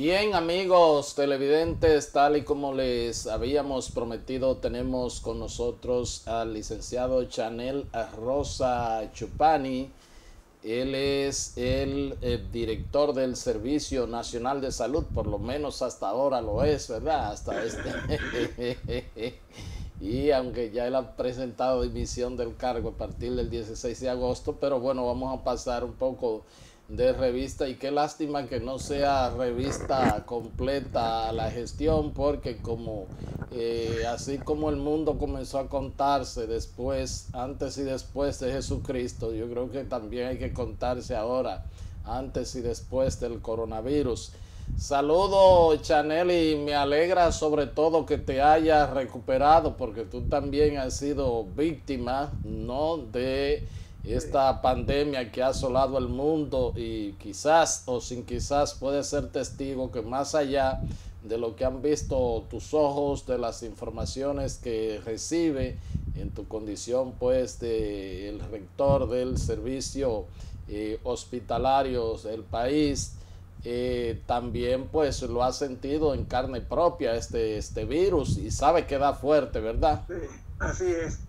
Bien, amigos televidentes, tal y como les habíamos prometido, tenemos con nosotros al licenciado Chanel Rosa Chupani. Él es el director del Servicio Nacional de Salud, por lo menos hasta ahora lo es, ¿verdad? Hasta este. Y aunque ya él ha presentado dimisión del cargo a partir del 16 de agosto, pero bueno, vamos a pasar un poco de revista y qué lástima que no sea revista completa la gestión, porque como así como el mundo comenzó a contarse después, antes y después de Jesucristo, yo creo que también hay que contarse ahora antes y después del coronavirus. Saludo, Chanel, y me alegra sobre todo que te hayas recuperado, porque tú también has sido víctima, ¿no?, de esta pandemia que ha asolado el mundo, y quizás o sin quizás puedes ser testigo que más allá de lo que han visto tus ojos, de las informaciones que recibe en tu condición pues de el rector del servicio hospitalario del país, también pues lo ha sentido en carne propia este virus y sabe que da fuerte, ¿verdad? Sí, así es.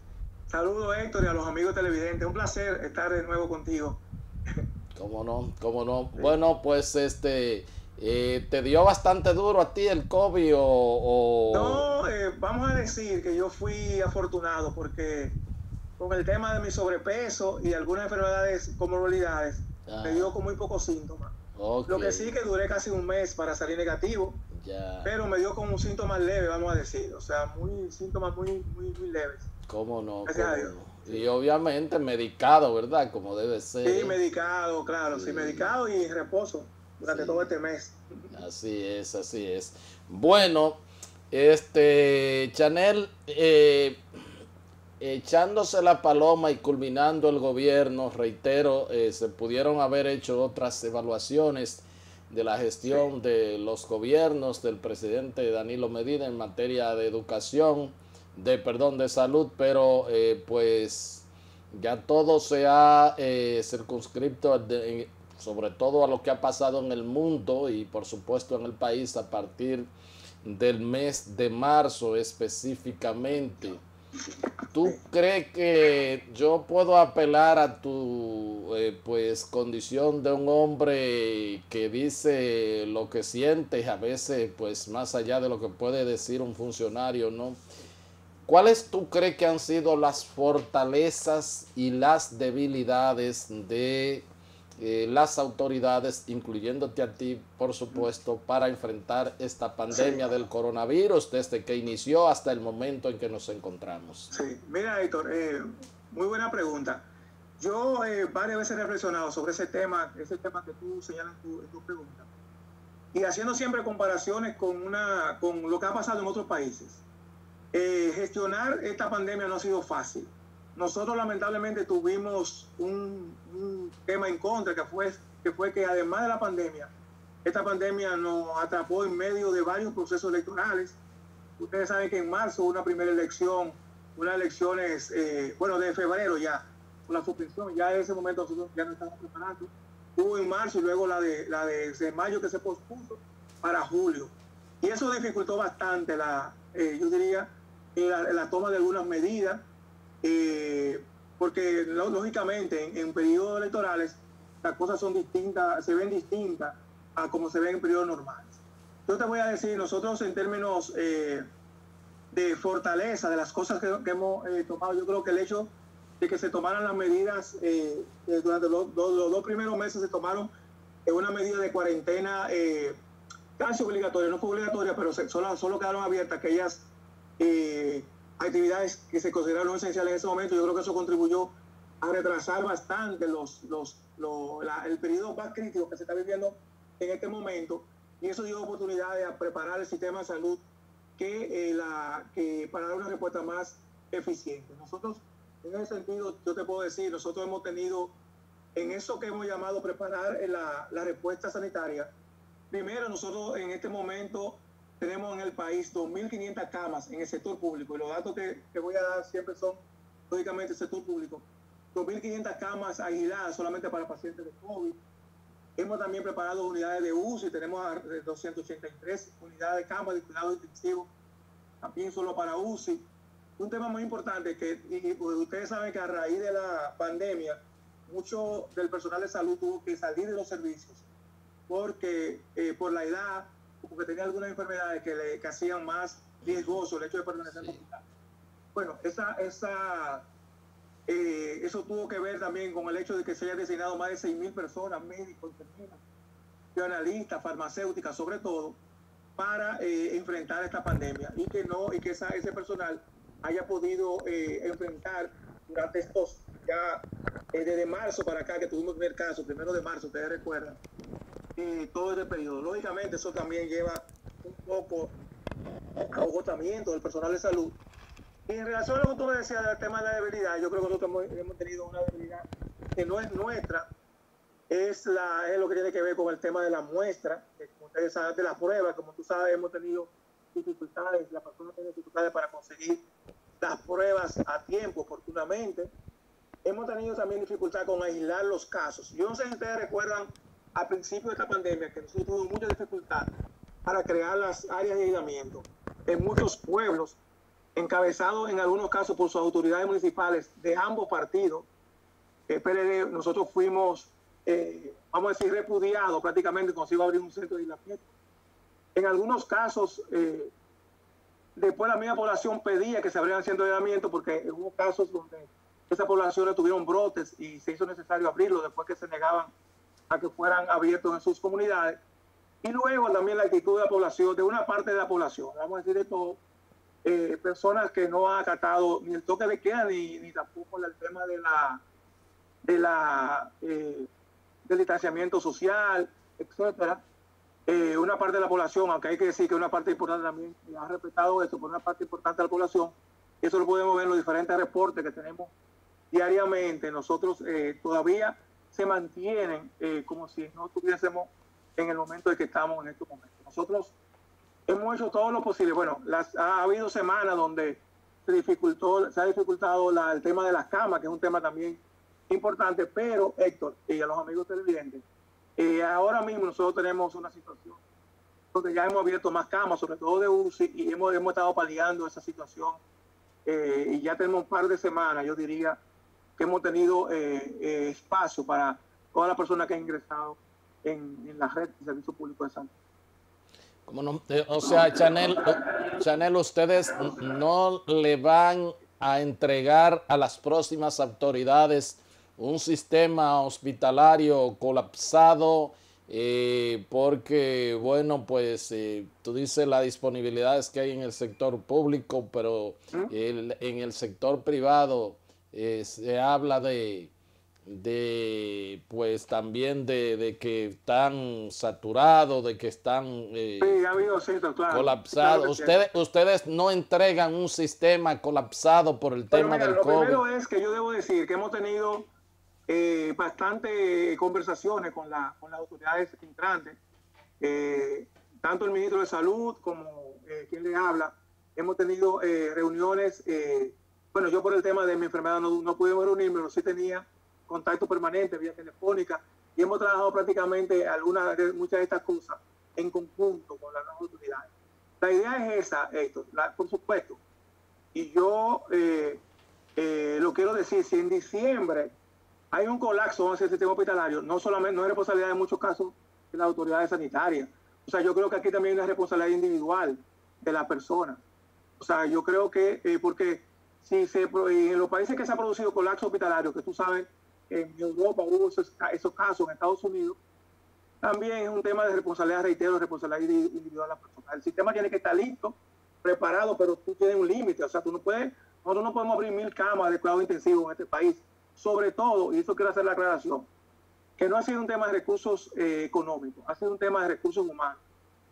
Saludos, Héctor, y a los amigos televidentes. Un placer estar de nuevo contigo. ¿Cómo no? ¿Cómo no? Sí. Bueno, pues ¿te dio bastante duro a ti el COVID No, vamos a decir que yo fui afortunado porque con el tema de mi sobrepeso y algunas enfermedades comorbilidades me dio Ah, con muy pocos síntomas. ok, Lo que sí que duré casi un mes para salir negativo, ya, pero me dio con un síntoma leve, vamos a decir. O sea, síntomas muy leves. cómo no, Gracias a cómo Dios. no. Sí. Y obviamente medicado, ¿verdad? Como debe ser, Sí, ¿eh? medicado, claro, sí, Sí, medicado y en reposo durante todo sí, este mes. así es, así es. Bueno, Chanel, echándose la paloma y culminando el gobierno, reitero, se pudieron haber hecho otras evaluaciones de la Sí, gestión de los gobiernos del presidente Danilo Medina en materia de educación, de salud, pero pues ya todo se ha circunscrito sobre todo a lo que ha pasado en el mundo y por supuesto en el país a partir del mes de marzo específicamente. ¿Tú sí. crees que yo puedo apelar a tu pues condición de un hombre que dice lo que siente, a veces pues más allá de lo que puede decir un funcionario, ¿no? ¿Cuáles tú crees que han sido las fortalezas y las debilidades de las autoridades, incluyéndote a ti, por supuesto, para enfrentar esta Sí, pandemia del coronavirus desde que inició hasta el momento en que nos encontramos? sí. Mira, Héctor, muy buena pregunta. Yo varias veces he reflexionado sobre ese tema que tú señalas en tu pregunta, y haciendo siempre comparaciones con lo que ha pasado en otros países. Gestionar esta pandemia no ha sido fácil. Nosotros lamentablemente tuvimos un tema en contra que fue que además de la pandemia, esta pandemia nos atrapó en medio de varios procesos electorales. Ustedes saben que en marzo hubo una primera elección, unas elecciones, bueno, de febrero ya, con la suspensión, ya en ese momento nosotros ya nos estábamos preparando. Hubo en marzo y luego la de mayo que se pospuso para julio. Y eso dificultó bastante yo diría, la toma de algunas medidas, porque lógicamente en periodos electorales las cosas son distintas, se ven distintas a como se ven en periodos normales. Yo te voy a decir, nosotros en términos de fortaleza, de las cosas que hemos tomado, yo creo que el hecho de que se tomaran las medidas, durante los dos primeros meses se tomaron una medida de cuarentena casi obligatoria, no fue obligatoria, pero solo quedaron abiertas aquellas actividades que se consideraron esenciales en ese momento. Yo creo que eso contribuyó a retrasar bastante el periodo más crítico que se está viviendo en este momento, y eso dio oportunidades a preparar el sistema de salud que para dar una respuesta más eficiente. Nosotros, en ese sentido, yo te puedo decir, nosotros hemos tenido en eso que hemos llamado preparar la respuesta sanitaria. Primero, nosotros en este momento tenemos en el país 2.500 camas en el sector público, y los datos que voy a dar siempre son, lógicamente, el sector público. 2.500 camas aisladas solamente para pacientes de COVID, Hemos también preparado unidades de UCI, tenemos 283 unidades de cama de cuidado intensivo, también solo para UCI. Un tema muy importante que pues, ustedes saben que a raíz de la pandemia, mucho del personal de salud tuvo que salir de los servicios porque por la edad, porque tenía algunas enfermedades que hacían más riesgoso el hecho de permanecer en el hospital. Bueno, eso tuvo que ver también con el hecho de que se hayan designado más de 6.000 personas, médicos, enfermeras, analistas, farmacéuticas, sobre todo, para enfrentar esta pandemia y que ese personal haya podido enfrentar durante estos ya desde marzo para acá, que tuvimos el primer caso, 1 de marzo, ustedes recuerdan, todo este periodo. Lógicamente eso también lleva un poco a agotamiento del personal de salud. Y en relación a lo que tú me decías del tema de la debilidad, yo creo que nosotros hemos tenido una debilidad que no es nuestra, es lo que tiene que ver con el tema de la muestra, que como ustedes saben, de la prueba. Como tú sabes, hemos tenido dificultades, la persona tiene dificultades para conseguir las pruebas a tiempo, oportunamente. Hemos tenido también dificultad con aislar los casos. Yo no sé si ustedes recuerdan al principio de esta pandemia que nosotros tuvimos mucha dificultad para crear las áreas de aislamiento en muchos pueblos, encabezados en algunos casos por sus autoridades municipales de ambos partidos. PLD, nosotros fuimos, vamos a decir, repudiados prácticamente cuando se iba a abrir un centro de aislamiento. En algunos casos, después la misma población pedía que se abrieran centros de aislamiento porque hubo casos donde esas poblaciones tuvieron brotes y se hizo necesario abrirlos después que se negaban a que fueran abiertos en sus comunidades. Y luego también la actitud de la población, de una parte de la población, vamos a decir de todo, personas que no han acatado ni el toque de queda ni tampoco el tema del distanciamiento social, etcétera. Una parte de la población, aunque hay que decir que una parte importante también ha respetado esto, por una parte importante de la población, eso lo podemos ver en los diferentes reportes que tenemos diariamente. Nosotros todavía se mantienen como si no estuviésemos en el momento en que estamos en estos momentos. Nosotros hemos hecho todo lo posible. Bueno, ha habido semanas donde se ha dificultado el tema de las camas, que es un tema también importante, pero Héctor y a los amigos televidentes, ahora mismo nosotros tenemos una situación donde ya hemos abierto más camas, sobre todo de UCI, y hemos estado paliando esa situación, y ya tenemos un par de semanas, yo diría, que hemos tenido espacio para todas las personas que han ingresado en la red de servicio público de Santo. Como no, o sea, Chanel, ustedes no le van a entregar a las próximas autoridades un sistema hospitalario colapsado, porque, bueno, pues tú dices las disponibilidades que hay en el sector público, pero en el sector privado se habla pues también de que están saturados, de que están sí, ha habido centros, claro, colapsados. Claro, ustedes no entregan un sistema colapsado por el tema del COVID. Lo primero es que yo debo decir que hemos tenido bastante conversaciones con las autoridades entrantes, tanto el ministro de Salud como quien le habla. Hemos tenido reuniones, bueno, yo por el tema de mi enfermedad no pudimos reunirme, pero sí tenía contacto permanente vía telefónica, y hemos trabajado prácticamente muchas de estas cosas en conjunto con las nuevas autoridades. La idea es esa, Héctor, por supuesto, y yo lo quiero decir, si en diciembre hay un colapso en el sistema hospitalario, no es responsabilidad en muchos casos de las autoridades sanitarias. O sea, yo creo que aquí también hay una responsabilidad individual de la persona. O sea, yo creo que, porque si en los países que se ha producido colapso hospitalario, que tú sabes, en Europa hubo esos casos, en Estados Unidos, también es un tema de responsabilidad, reitero, responsabilidad individual de la persona. El sistema tiene que estar listo, preparado, pero tú tienes un límite. O sea, nosotros no podemos abrir 1.000 camas de cuidado intensivo en este país. Sobre todo, y eso quiero hacer la aclaración, que no ha sido un tema de recursos económicos, ha sido un tema de recursos humanos.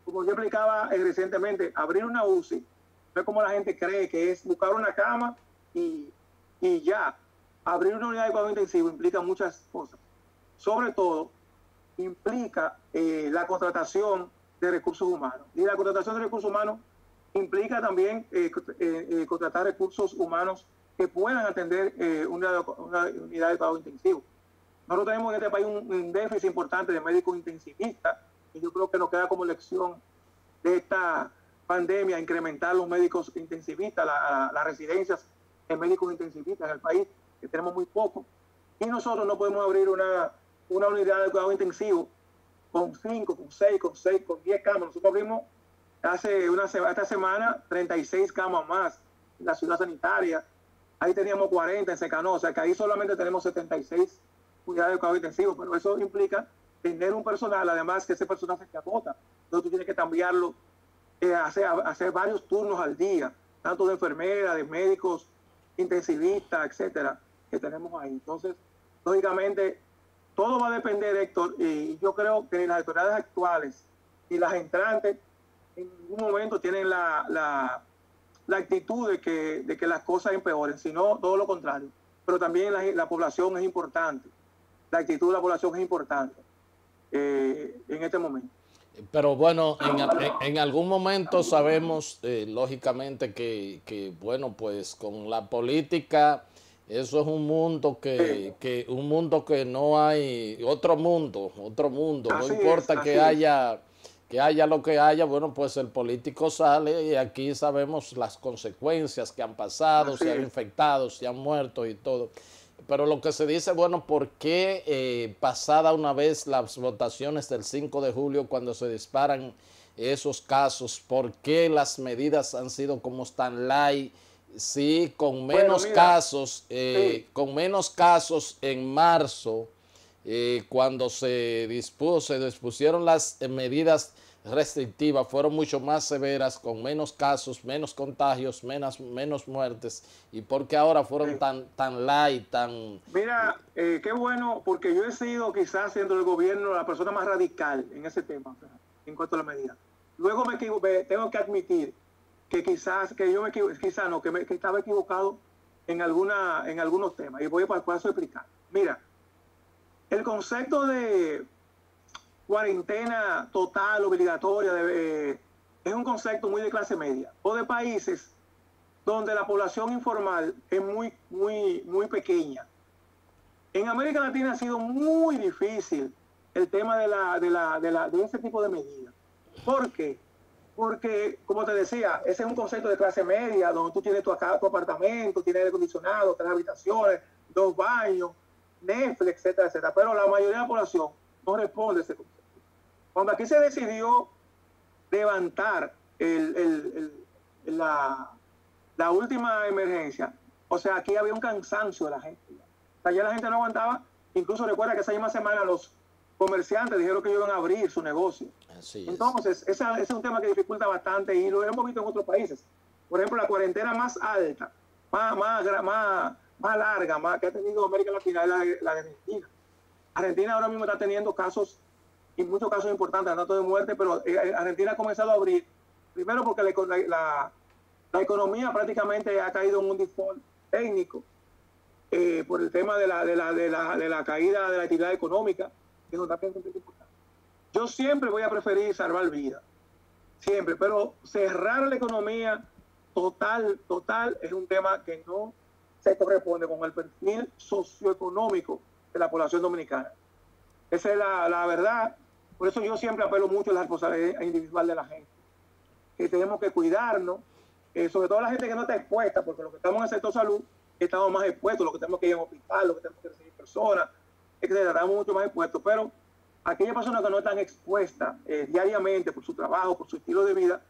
Como yo explicaba recientemente, abrir una UCI no es como la gente cree, que es buscar una cama y ya. Abrir una unidad de cuidado intensivo implica muchas cosas. Sobre todo, implica la contratación de recursos humanos. Y la contratación de recursos humanos implica también contratar recursos humanos que puedan atender una unidad de cuidado intensivo. Nosotros tenemos en este país un déficit importante de médicos intensivistas, y yo creo que nos queda como lección de esta pandemia incrementar los médicos intensivistas, las residencias de médicos intensivistas en el país, que tenemos muy poco. Y nosotros no podemos abrir una unidad de cuidado intensivo con 5, con 6, con 10 camas. Nosotros abrimos esta semana 36 camas más en la ciudad sanitaria. Ahí teníamos 40 en Secanó, o sea que ahí solamente tenemos 76 unidades de cuidado intensivo, pero eso implica tener un personal, además que ese personal se agota. Entonces tú tienes que cambiarlo, hacer varios turnos al día, tanto de enfermeras, de médicos, intensivistas, etcétera, que tenemos ahí. Entonces, lógicamente, todo va a depender, Héctor, y yo creo que las autoridades actuales y las entrantes en ningún momento tienen la actitud de que las cosas empeoren, sino todo lo contrario. Pero también la población es importante, la actitud de la población es importante en este momento. Pero bueno, en algún momento sabemos, lógicamente, bueno, pues con la política, eso es un mundo que no hay, otro mundo, no importa que haya lo que haya, bueno, pues el político sale y aquí sabemos las consecuencias que han pasado, se han infectado, se han muerto y todo. Pero lo que se dice, bueno, ¿por qué pasada una vez las votaciones del 5 de julio, cuando se disparan esos casos, por qué las medidas han sido como están light? Sí, con menos casos, con menos casos en marzo, cuando se dispusieron las medidas restrictivas, fueron mucho más severas, con menos casos, menos contagios, menos muertes, y porque ahora fueron tan light, tan... Mira, qué bueno, porque yo he sido quizás dentro del gobierno la persona más radical en ese tema, o sea, en cuanto a la medida. Luego tengo que admitir que quizás, que estaba equivocado en algunos temas, y voy a paso a explicar. Mira, el concepto de cuarentena total, obligatoria, es un concepto muy de clase media, o de países donde la población informal es muy pequeña. En América Latina ha sido muy difícil el tema de ese tipo de medidas. ¿Por qué? Porque, como te decía, ese es un concepto de clase media, donde tú tienes tu apartamento, tienes aire acondicionado, 3 habitaciones, 2 baños, Netflix, etcétera, etcétera. Pero la mayoría de la población no responde a ese concepto. Cuando aquí se decidió levantar la última emergencia, o sea, aquí había un cansancio de la gente. O sea, ya la gente no aguantaba. Incluso recuerda que esa misma semana los comerciantes dijeron que iban a abrir su negocio. Entonces, ese es un tema que dificulta bastante y lo hemos visto en otros países. Por ejemplo, la cuarentena más alta, más larga, que ha tenido América Latina es la de Argentina. Argentina ahora mismo está teniendo casos, y muchos casos importantes, tanto de muerte, pero Argentina ha comenzado a abrir, primero porque la economía prácticamente ha caído en un default técnico por el tema de la caída de la actividad económica, que nos está pensando importante. Yo siempre voy a preferir salvar vidas, siempre, pero cerrar la economía total es un tema que no se corresponde con el perfil socioeconómico de la población dominicana. Esa es la verdad. Por eso yo siempre apelo mucho a la responsabilidad individual de la gente, que tenemos que cuidarnos, sobre todo la gente que no está expuesta, porque los que estamos en el sector salud estamos más expuestos, los que tenemos que ir a un hospital, los que tenemos que recibir personas, etcétera, estamos mucho más expuestos, pero aquellas personas que no están expuestas diariamente por su trabajo, por su estilo de vida,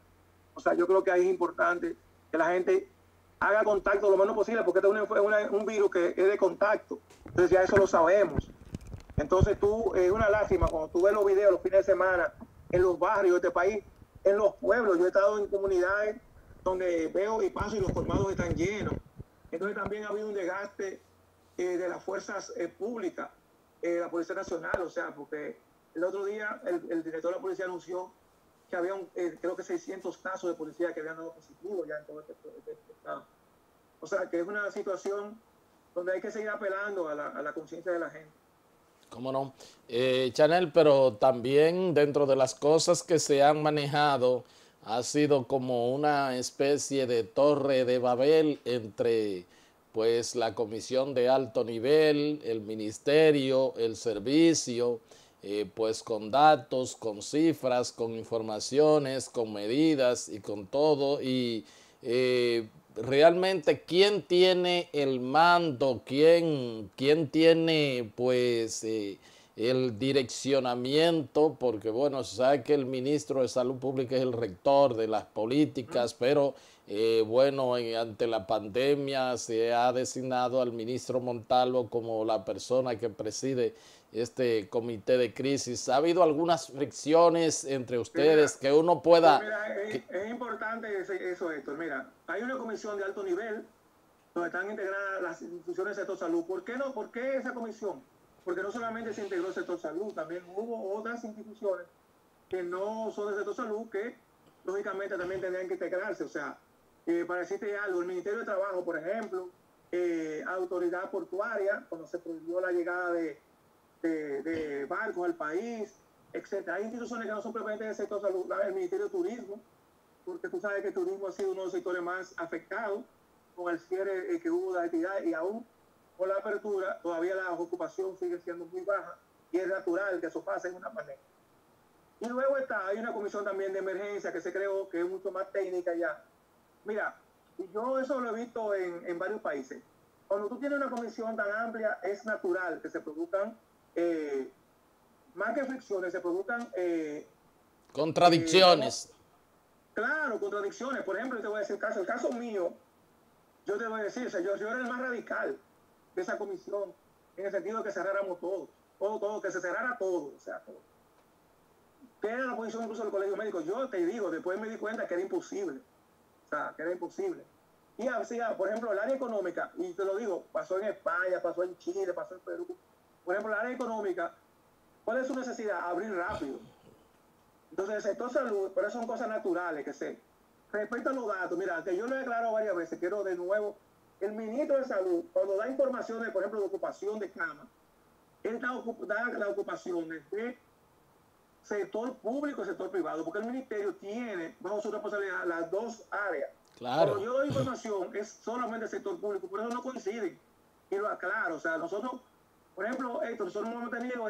o sea, yo creo que ahí es importante que la gente haga contacto lo menos posible, porque este es un virus que es de contacto, entonces ya eso lo sabemos. Entonces es una lástima cuando tú ves los videos los fines de semana en los barrios de este país, en los pueblos. Yo he estado en comunidades donde veo y paso y los colmados están llenos. Entonces también ha habido un desgaste de las fuerzas públicas, la Policía Nacional, o sea, porque el otro día el director de la policía anunció que había creo que 600 casos de policía que habían dado positivo ya en todo este estado. O sea, que es una situación donde hay que seguir apelando a la conciencia de la gente. ¿Cómo no? Chanel, pero también dentro de las cosas que se han manejado ha sido como una especie de torre de Babel entre pues la comisión de alto nivel, el ministerio, el servicio, pues con datos, con cifras, con informaciones, con medidas y con todo. Y realmente, ¿quién tiene el mando? ¿Quién tiene pues el direccionamiento? Porque bueno, se sabe que el ministro de Salud Pública es el rector de las políticas, pero bueno, ante la pandemia se ha designado al ministro Montalvo como la persona que preside este comité de crisis. ¿Ha habido algunas fricciones entre ustedes que uno pueda...? Mira, es importante eso, Héctor. Mira, hay una comisión de alto nivel donde están integradas las instituciones del sector salud. ¿Por qué no? ¿Por qué esa comisión? Porque no solamente se integró el sector salud, también hubo otras instituciones que no son del sector salud que lógicamente también tendrían que integrarse. O sea, para decirte algo, el Ministerio de Trabajo, por ejemplo, Autoridad Portuaria, cuando se prohibió la llegada de barcos al país, etcétera. Hay instituciones que no son propiamente del sector salud, el Ministerio de Turismo, porque tú sabes que el turismo ha sido uno de los sectores más afectados con el cierre que hubo de la actividad, y aún con la apertura todavía la ocupación sigue siendo muy baja y es natural que eso pase en una pandemia. Y luego hay una comisión también de emergencia que se creó, que es mucho más técnica ya. Mira, yo eso lo he visto en varios países. Cuando tú tienes una comisión tan amplia, es natural que se produzcan más que fricciones, se produzcan contradicciones. Claro, contradicciones. Por ejemplo, te voy a decir el caso mío, yo te voy a decir, yo era el más radical de esa comisión, en el sentido de que cerráramos todo, que se cerrara todo, o sea, todo. Que era la posición incluso del colegio médico. Yo te digo, después me di cuenta que era imposible, o sea, que era imposible. Y así, por ejemplo, el área económica, y te lo digo, pasó en España, pasó en Chile, pasó en Perú. Por ejemplo, el área económica, ¿cuál es su necesidad? Abrir rápido. Entonces, el sector salud, pero eso son cosas naturales que sé. Respecto a los datos, mira, que yo lo he declarado varias veces, quiero de nuevo, el ministro de Salud, cuando da informaciones, por ejemplo, de ocupación de cama, él da la ocupación de sector público y sector privado, porque el ministerio tiene bajo su responsabilidad las dos áreas. Claro. Cuando yo doy información es solamente el sector público, por eso no coinciden. Y lo aclaro, o sea, nosotros, por ejemplo, Héctor, nosotros hemos tenido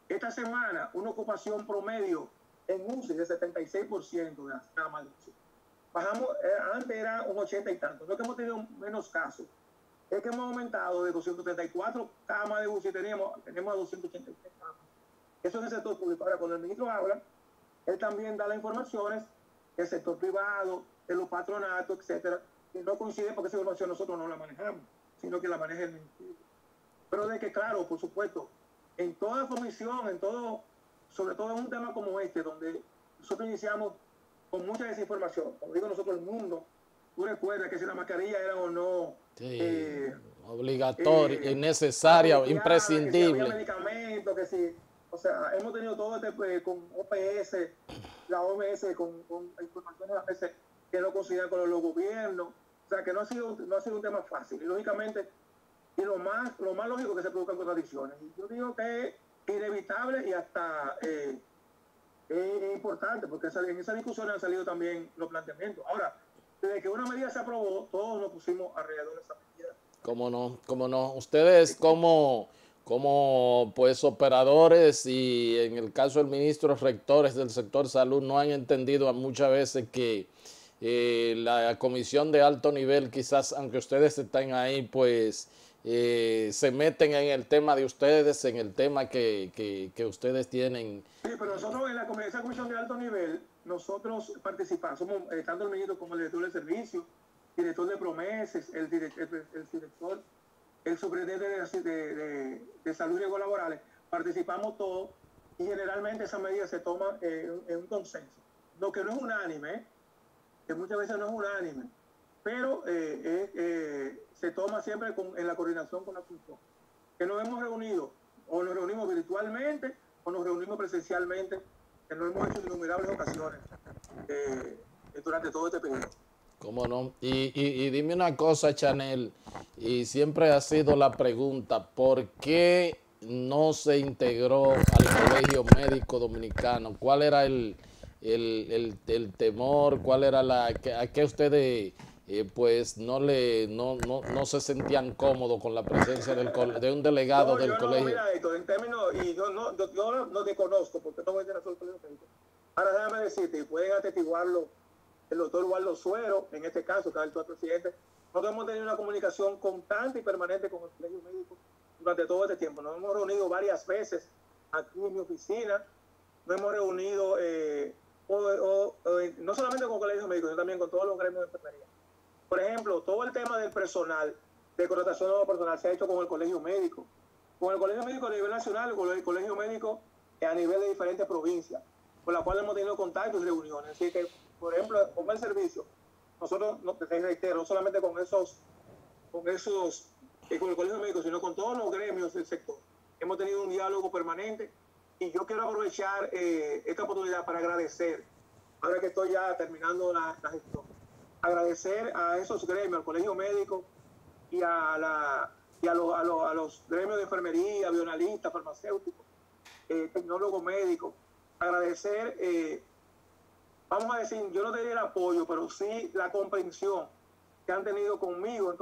esta semana una ocupación promedio en UCI de 76% de las camas de UCI. Bajamos, antes era un 80 y tanto, no es que hemos tenido menos casos, es que hemos aumentado de 234 camas de UCI, tenemos a 283 camas. Eso es el sector público. Ahora, cuando el ministro habla, él también da las informaciones del sector privado, de los patronatos, etcétera, que no coincide porque esa información nosotros no la manejamos, sino que la maneja el ministerio. Pero de que, claro, por supuesto, en toda comisión, en todo, sobre todo en un tema como este, donde nosotros iniciamos con mucha desinformación, como digo nosotros, el mundo, tú recuerdas que si la mascarilla era o no obligatoria, innecesaria, imprescindible. Que si había medicamentos, que si, o sea, hemos tenido todo con OPS, la OMS, con informaciones a veces que no consideran con los gobiernos, o sea, que no ha sido un tema fácil, y lógicamente, y lo más lógico que se produzcan contradicciones. Y yo digo que es inevitable y hasta es importante, porque en esa discusión han salido también los planteamientos. Ahora, desde que una medida se aprobó, todos nos pusimos alrededor de esa medida. ¿Cómo no? Ustedes como pues operadores y en el caso del ministro, rectores del sector salud, no han entendido muchas veces que la comisión de alto nivel, quizás aunque ustedes estén ahí, pues se meten en el tema de ustedes, en el tema que ustedes tienen. Sí, pero nosotros en esa comisión de alto nivel, nosotros participamos, somos tanto el ministro como el director del servicio, director de promesas, el director, el superintendente de salud y riesgos laborales, participamos todos y generalmente esas medidas se toman en un consenso. Lo que no es unánime, que muchas veces no es unánime, pero se toma siempre en la coordinación con la función. Que nos hemos reunido, o nos reunimos virtualmente, o nos reunimos presencialmente, que nos hemos hecho en innumerables ocasiones durante todo este periodo. ¿Cómo no? Y dime una cosa, Chanel, y siempre ha sido la pregunta, ¿por qué no se integró al Colegio Médico Dominicano? ¿Cuál era el temor? ¿Cuál era a qué ustedes pues no se sentían cómodos con la presencia de un delegado del colegio. Mira, Héctor, en términos, y yo no desconozco, porque no voy a tener el colegio médico. Ahora déjame decirte, y pueden atestiguarlo el doctor Waldo Suero, en este caso, que es el actual presidente. Nosotros hemos tenido una comunicación constante y permanente con el colegio médico durante todo este tiempo. Nos hemos reunido varias veces aquí en mi oficina, nos hemos reunido no solamente con colegios médicos, sino también con todos los gremios de enfermería. Por ejemplo, todo el tema del personal, de contratación de nuevo personal, se ha hecho con el colegio médico. Con el colegio médico a nivel nacional, con el colegio médico a nivel de diferentes provincias, con la cual hemos tenido contactos y reuniones. Así que, por ejemplo, con el servicio, nosotros, te reitero, no solamente con el colegio médico, sino con todos los gremios del sector. Hemos tenido un diálogo permanente y yo quiero aprovechar esta oportunidad para agradecer, ahora que estoy ya terminando la gestión, agradecer a esos gremios, al colegio médico y a los gremios de enfermería, bioanalistas, farmacéuticos, tecnólogos médicos, agradecer, vamos a decir, yo no diría el apoyo, pero sí la comprensión que han tenido conmigo en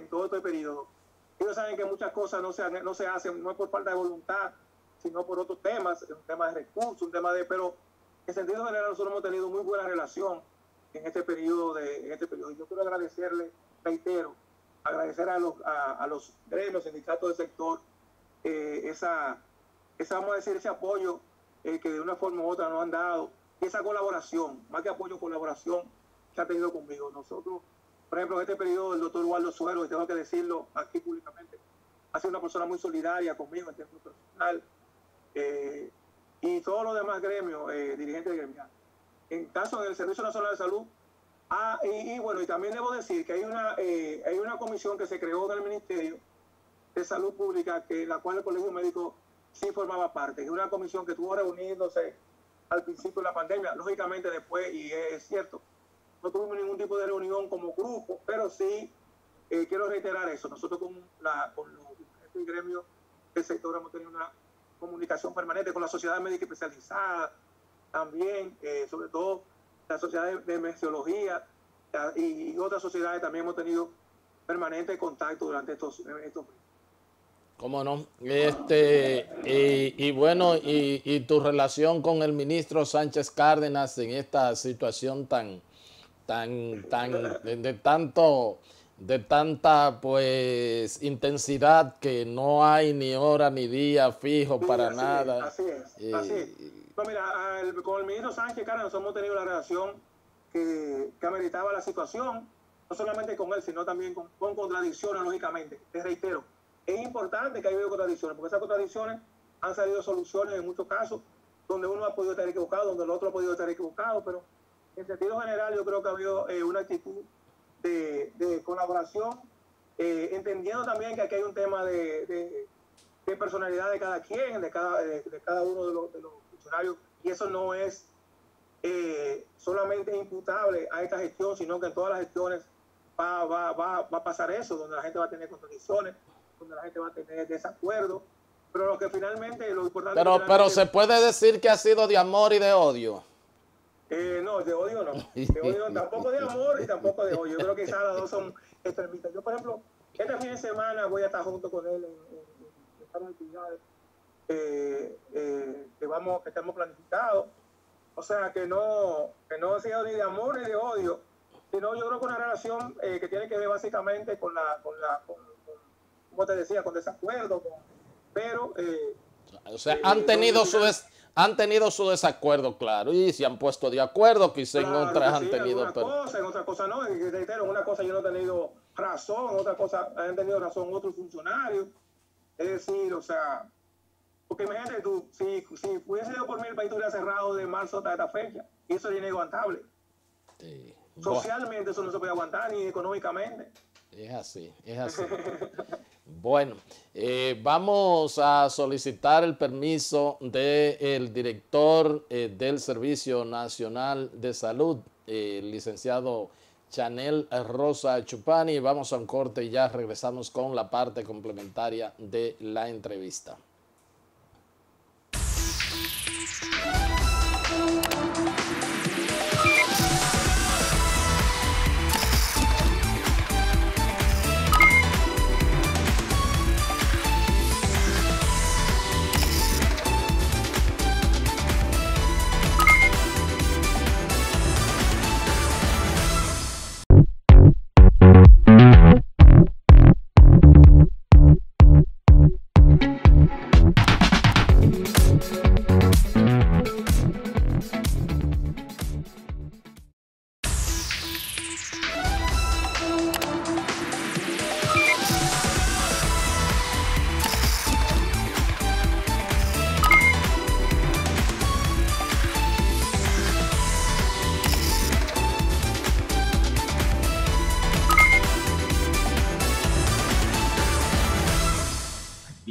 todo este periodo. Ellos saben que muchas cosas no se hacen, no es por falta de voluntad, sino por otros temas, un tema de recursos, pero en sentido general nosotros hemos tenido muy buena relación en este periodo. Yo quiero agradecerle, reitero, agradecer a los gremios, sindicatos del sector, vamos a decir, ese apoyo que de una forma u otra nos han dado, y esa colaboración, más que apoyo, colaboración que ha tenido conmigo. Nosotros, por ejemplo, en este periodo, el doctor Waldo Suero, y tengo que decirlo aquí públicamente, ha sido una persona muy solidaria conmigo en términos personal, y todos los demás gremios, dirigentes gremiales. En caso del Servicio Nacional de Salud, y también debo decir que hay una comisión que se creó en el Ministerio de Salud Pública, la cual el Colegio Médico sí formaba parte. Es una comisión que estuvo reuniéndose al principio de la pandemia, lógicamente después, y es cierto, no tuvimos ningún tipo de reunión como grupo, pero sí quiero reiterar eso. Nosotros con los diferentes gremios del sector hemos tenido una comunicación permanente con la sociedad médica especializada, también, sobre todo la sociedad de mesiología y otras sociedades también hemos tenido permanente contacto durante estos meses. ¿Cómo no? Y bueno, y tu relación con el ministro Sánchez Cárdenas en esta situación de tanta pues intensidad que no hay ni hora ni día fijo para nada. Así es. No, mira, con el ministro Sánchez Cárdenas hemos tenido la relación que ameritaba la situación, no solamente con él, sino también con contradicciones, lógicamente. Te reitero, es importante que haya habido contradicciones, porque esas contradicciones han salido soluciones en muchos casos, donde uno ha podido estar equivocado, donde el otro ha podido estar equivocado, pero en sentido general yo creo que ha habido una actitud de colaboración, entendiendo también que aquí hay un tema de personalidad de cada quien, de cada uno de los funcionarios, y eso no es solamente imputable a esta gestión, sino que en todas las gestiones va a pasar eso, donde la gente va a tener contradicciones, donde la gente va a tener desacuerdos, pero lo que finalmente, lo importante... Pero se puede decir que ha sido de amor y de odio. No, de odio no. De odio, tampoco de amor y tampoco de odio. Yo creo que quizás las dos son extremistas. Yo, por ejemplo, este fin de semana voy a estar junto con él en varias actividades que estamos planificados. O sea, que no ha sido ni de amor ni de odio, sino yo creo que una relación que tiene que ver básicamente con como te decía, con desacuerdo, pero... o sea, han tenido su desacuerdo, claro, y se han puesto de acuerdo, quizás en otras han tenido... En otras cosas no, en una cosa yo no he tenido razón, en otra cosa han tenido razón otros funcionarios, es decir, o sea, porque imagínate tú, si hubiese sido por mí el país estuviera cerrado de marzo hasta esta fecha, y eso es inaguantable. Sí. Socialmente eso no se puede aguantar, ni económicamente. Es así. Bueno, vamos a solicitar el permiso del director del Servicio Nacional de Salud, el licenciado Chanel Rosa Chupani. Vamos a un corte y ya regresamos con la parte complementaria de la entrevista.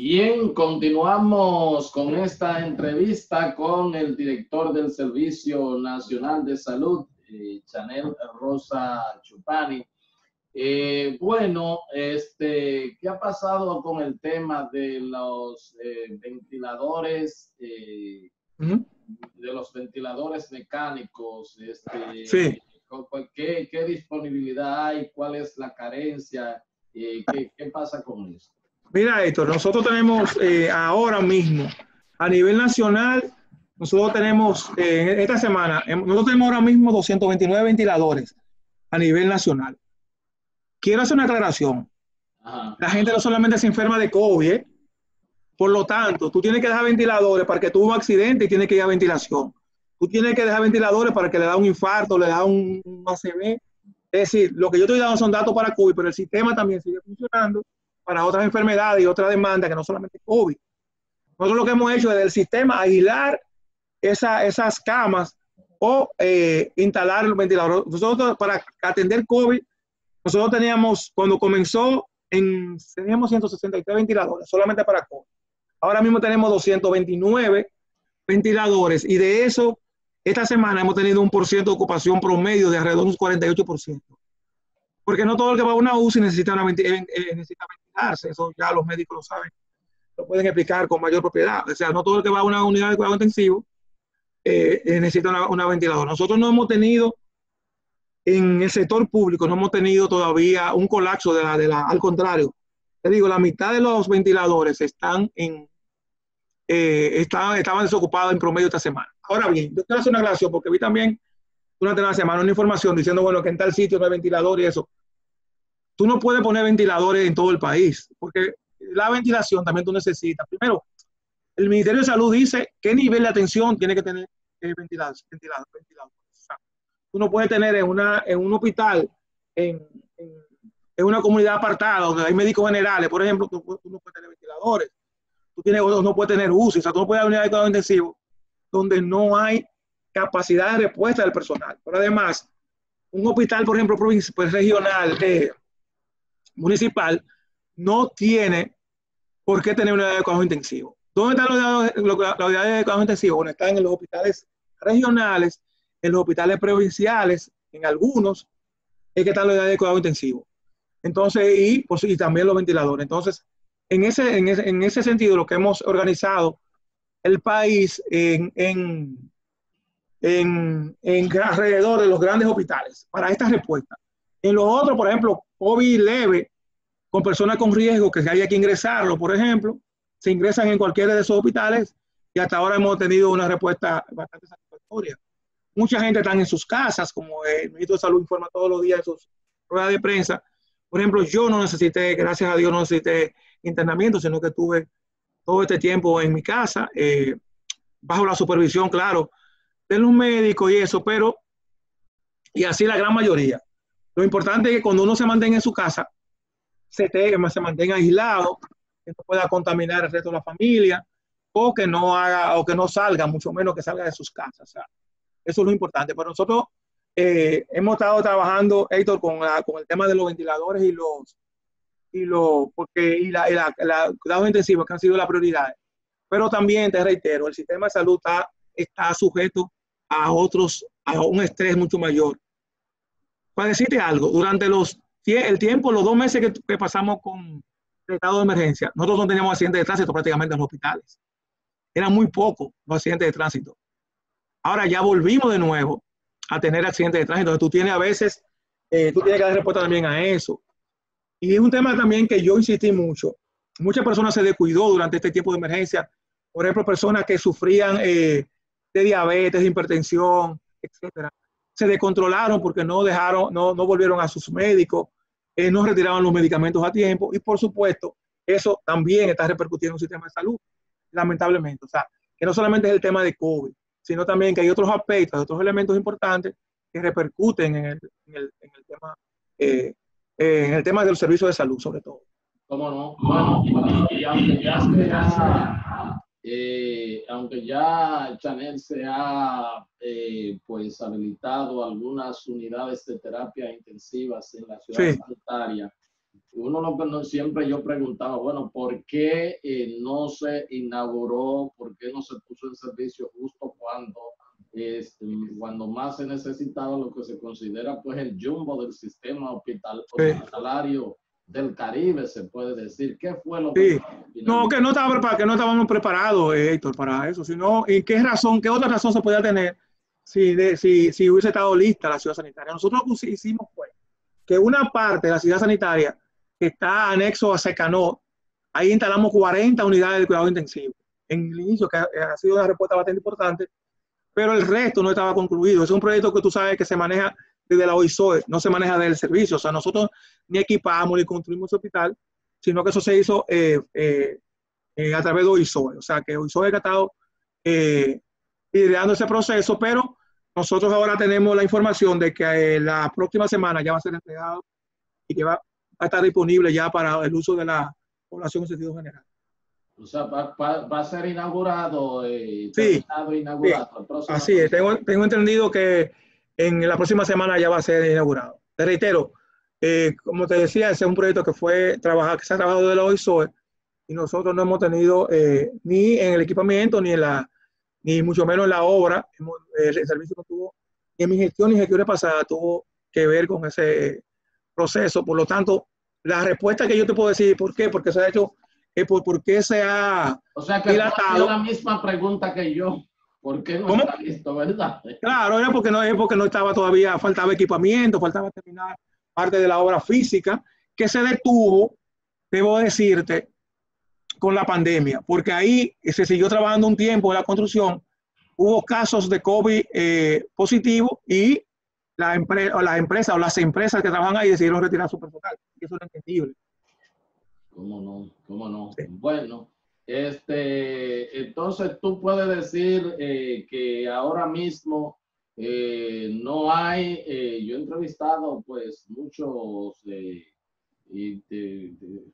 Bien, continuamos con esta entrevista con el director del Servicio Nacional de Salud, Chanel Rosa Chupani. Bueno, ¿qué ha pasado con el tema de los ventiladores, de los ventiladores mecánicos? Sí. ¿Qué disponibilidad hay? ¿Cuál es la carencia? ¿Qué pasa con eso? Mira, Héctor, nosotros tenemos ahora mismo, a nivel nacional, nosotros tenemos, esta semana, nosotros tenemos ahora mismo 229 ventiladores a nivel nacional. Quiero hacer una aclaración. Ajá. La gente no solamente se enferma de COVID, ¿eh? Por lo tanto, tú tienes que dejar ventiladores para que tuvo un accidente y tienes que ir a ventilación. Tú tienes que dejar ventiladores para que le da un infarto, le da un ACV. Es decir, lo que yo estoy dando son datos para COVID, pero el sistema también sigue funcionando para otras enfermedades y otras demandas que no solamente COVID. Nosotros lo que hemos hecho es del sistema aislar esas camas o instalar los ventiladores. Nosotros para atender COVID, nosotros teníamos, cuando comenzó, teníamos 163 ventiladores solamente para COVID. Ahora mismo tenemos 229 ventiladores y de eso, esta semana hemos tenido un % de ocupación promedio de alrededor de un 48%. Porque no todo el que va a una UCI necesita ventilarse, eso ya los médicos lo saben, lo pueden explicar con mayor propiedad. O sea, no todo el que va a una unidad de cuidado intensivo necesita una ventiladora. Nosotros no hemos tenido, en el sector público, no hemos tenido todavía un colapso al contrario. Te digo, la mitad de los ventiladores estaban desocupados en promedio esta semana. Ahora bien, yo quiero hacer una aclaración porque vi también durante la semana una información diciendo, bueno, que en tal sitio no hay ventilador y eso. Tú no puedes poner ventiladores en todo el país, porque la ventilación también tú necesitas. Primero, el Ministerio de Salud dice qué nivel de atención tiene que tener ventilador. O sea, tú no puedes tener en un hospital, en una comunidad apartada donde hay médicos generales, por ejemplo, tú no puedes tener ventiladores. No puedes tener UCI, o sea, tú no puedes tener unidad de cuidado intensivo donde no hay capacidad de respuesta del personal. Pero además, un hospital, por ejemplo, regional, municipal, no tiene por qué tener una unidad de cuidado intensivo. ¿Dónde están las unidades de cuidado intensivo? Bueno, están en los hospitales regionales, en los hospitales provinciales, en algunos, es que están las unidades de cuidado intensivo. Entonces, y también los ventiladores. Entonces, en ese sentido, lo que hemos organizado el país alrededor de los grandes hospitales para esta respuesta. En los otros, por ejemplo, COVID leve, con personas con riesgo que haya que ingresarlo, por ejemplo, se ingresan en cualquiera de esos hospitales y hasta ahora hemos tenido una respuesta bastante satisfactoria. Mucha gente está en sus casas, como el ministro de Salud informa todos los días en sus ruedas de prensa. Por ejemplo, yo no necesité, gracias a Dios, no necesité internamiento, sino que estuve todo este tiempo en mi casa, bajo la supervisión, claro, de los médicos y eso, pero, y así la gran mayoría. Lo importante es que cuando uno se mantenga en su casa, se mantenga aislado, que no pueda contaminar el resto de la familia, o que no salga, mucho menos que salga de sus casas. O sea, eso es lo importante. Pero nosotros hemos estado trabajando, Héctor, con el tema de los ventiladores y la cuidados intensivos, que han sido las prioridades. Pero también, te reitero, el sistema de salud está sujeto a un estrés mucho mayor. Para decirte algo, durante el tiempo, los 2 meses que pasamos con el estado de emergencia, nosotros no teníamos accidentes de tránsito prácticamente en los hospitales. Eran muy pocos los accidentes de tránsito. Ahora ya volvimos de nuevo a tener accidentes de tránsito. Entonces tú tienes a veces, tú tienes que dar respuesta también a eso. Y es un tema también que yo insistí mucho. Muchas personas se descuidó durante este tiempo de emergencia. Por ejemplo, personas que sufrían de diabetes, de hipertensión, etcétera. Se descontrolaron porque no volvieron a sus médicos, no retiraban los medicamentos a tiempo y por supuesto eso también está repercutiendo en el sistema de salud, lamentablemente. O sea, que no solamente es el tema de COVID, sino también que hay otros aspectos, otros elementos importantes que repercuten en el tema de los servicios de salud, sobre todo. ¿Cómo no? Bueno, y aunque ya Chanel se ha pues habilitado algunas unidades de terapia intensivas en la ciudad sanitaria, uno lo que siempre yo preguntaba, bueno, ¿por qué no se inauguró, por qué no se puso en servicio justo cuando más se necesitaba lo que se considera pues el jumbo del sistema hospitalario del Caribe, se puede decir? ¿Qué fue lo que no, que no estábamos preparados, Héctor, para eso, sino en qué otra razón se podía tener si hubiese estado lista la ciudad sanitaria. Nosotros lo que hicimos fue que una parte de la ciudad sanitaria que está anexo a Secanó, ahí instalamos 40 unidades de cuidado intensivo. En el inicio, que ha sido una respuesta bastante importante, pero el resto no estaba concluido. Es un proyecto que tú sabes que se maneja desde la OISOE, no se maneja del servicio. O sea, nosotros ni equipamos ni construimos hospital, sino que eso se hizo a través de OISOE. O sea, que OISOE ha estado liderando ese proceso, pero nosotros ahora tenemos la información de que la próxima semana ya va a ser entregado y que va a estar disponible ya para el uso de la población en sentido general. O sea, va a ser inaugurado. Sí, así es. Tengo entendido que en la próxima semana ya va a ser inaugurado. Te reitero, como te decía, ese es un proyecto que se ha trabajado de la OISOE y nosotros no hemos tenido ni en el equipamiento ni mucho menos en la obra. El servicio no tuvo, ni en mi gestión ni en gestiones pasadas tuvo que ver con ese proceso. Por lo tanto, la respuesta que yo te puedo decir, ¿por qué? Porque se ha hecho, ¿por qué se ha dilatado? Es la misma pregunta que yo. ¿Por qué no está listo, verdad? Claro, era porque no estaba todavía, faltaba equipamiento, faltaba terminar parte de la obra física, que se detuvo, debo decirte, con la pandemia, porque ahí se siguió trabajando un tiempo en la construcción, hubo casos de COVID positivo y las empresas que trabajan ahí decidieron retirar su personal. Y eso es entendible. ¿Cómo no? Sí. Bueno, entonces tú puedes decir que ahora mismo no hay, yo he entrevistado pues muchos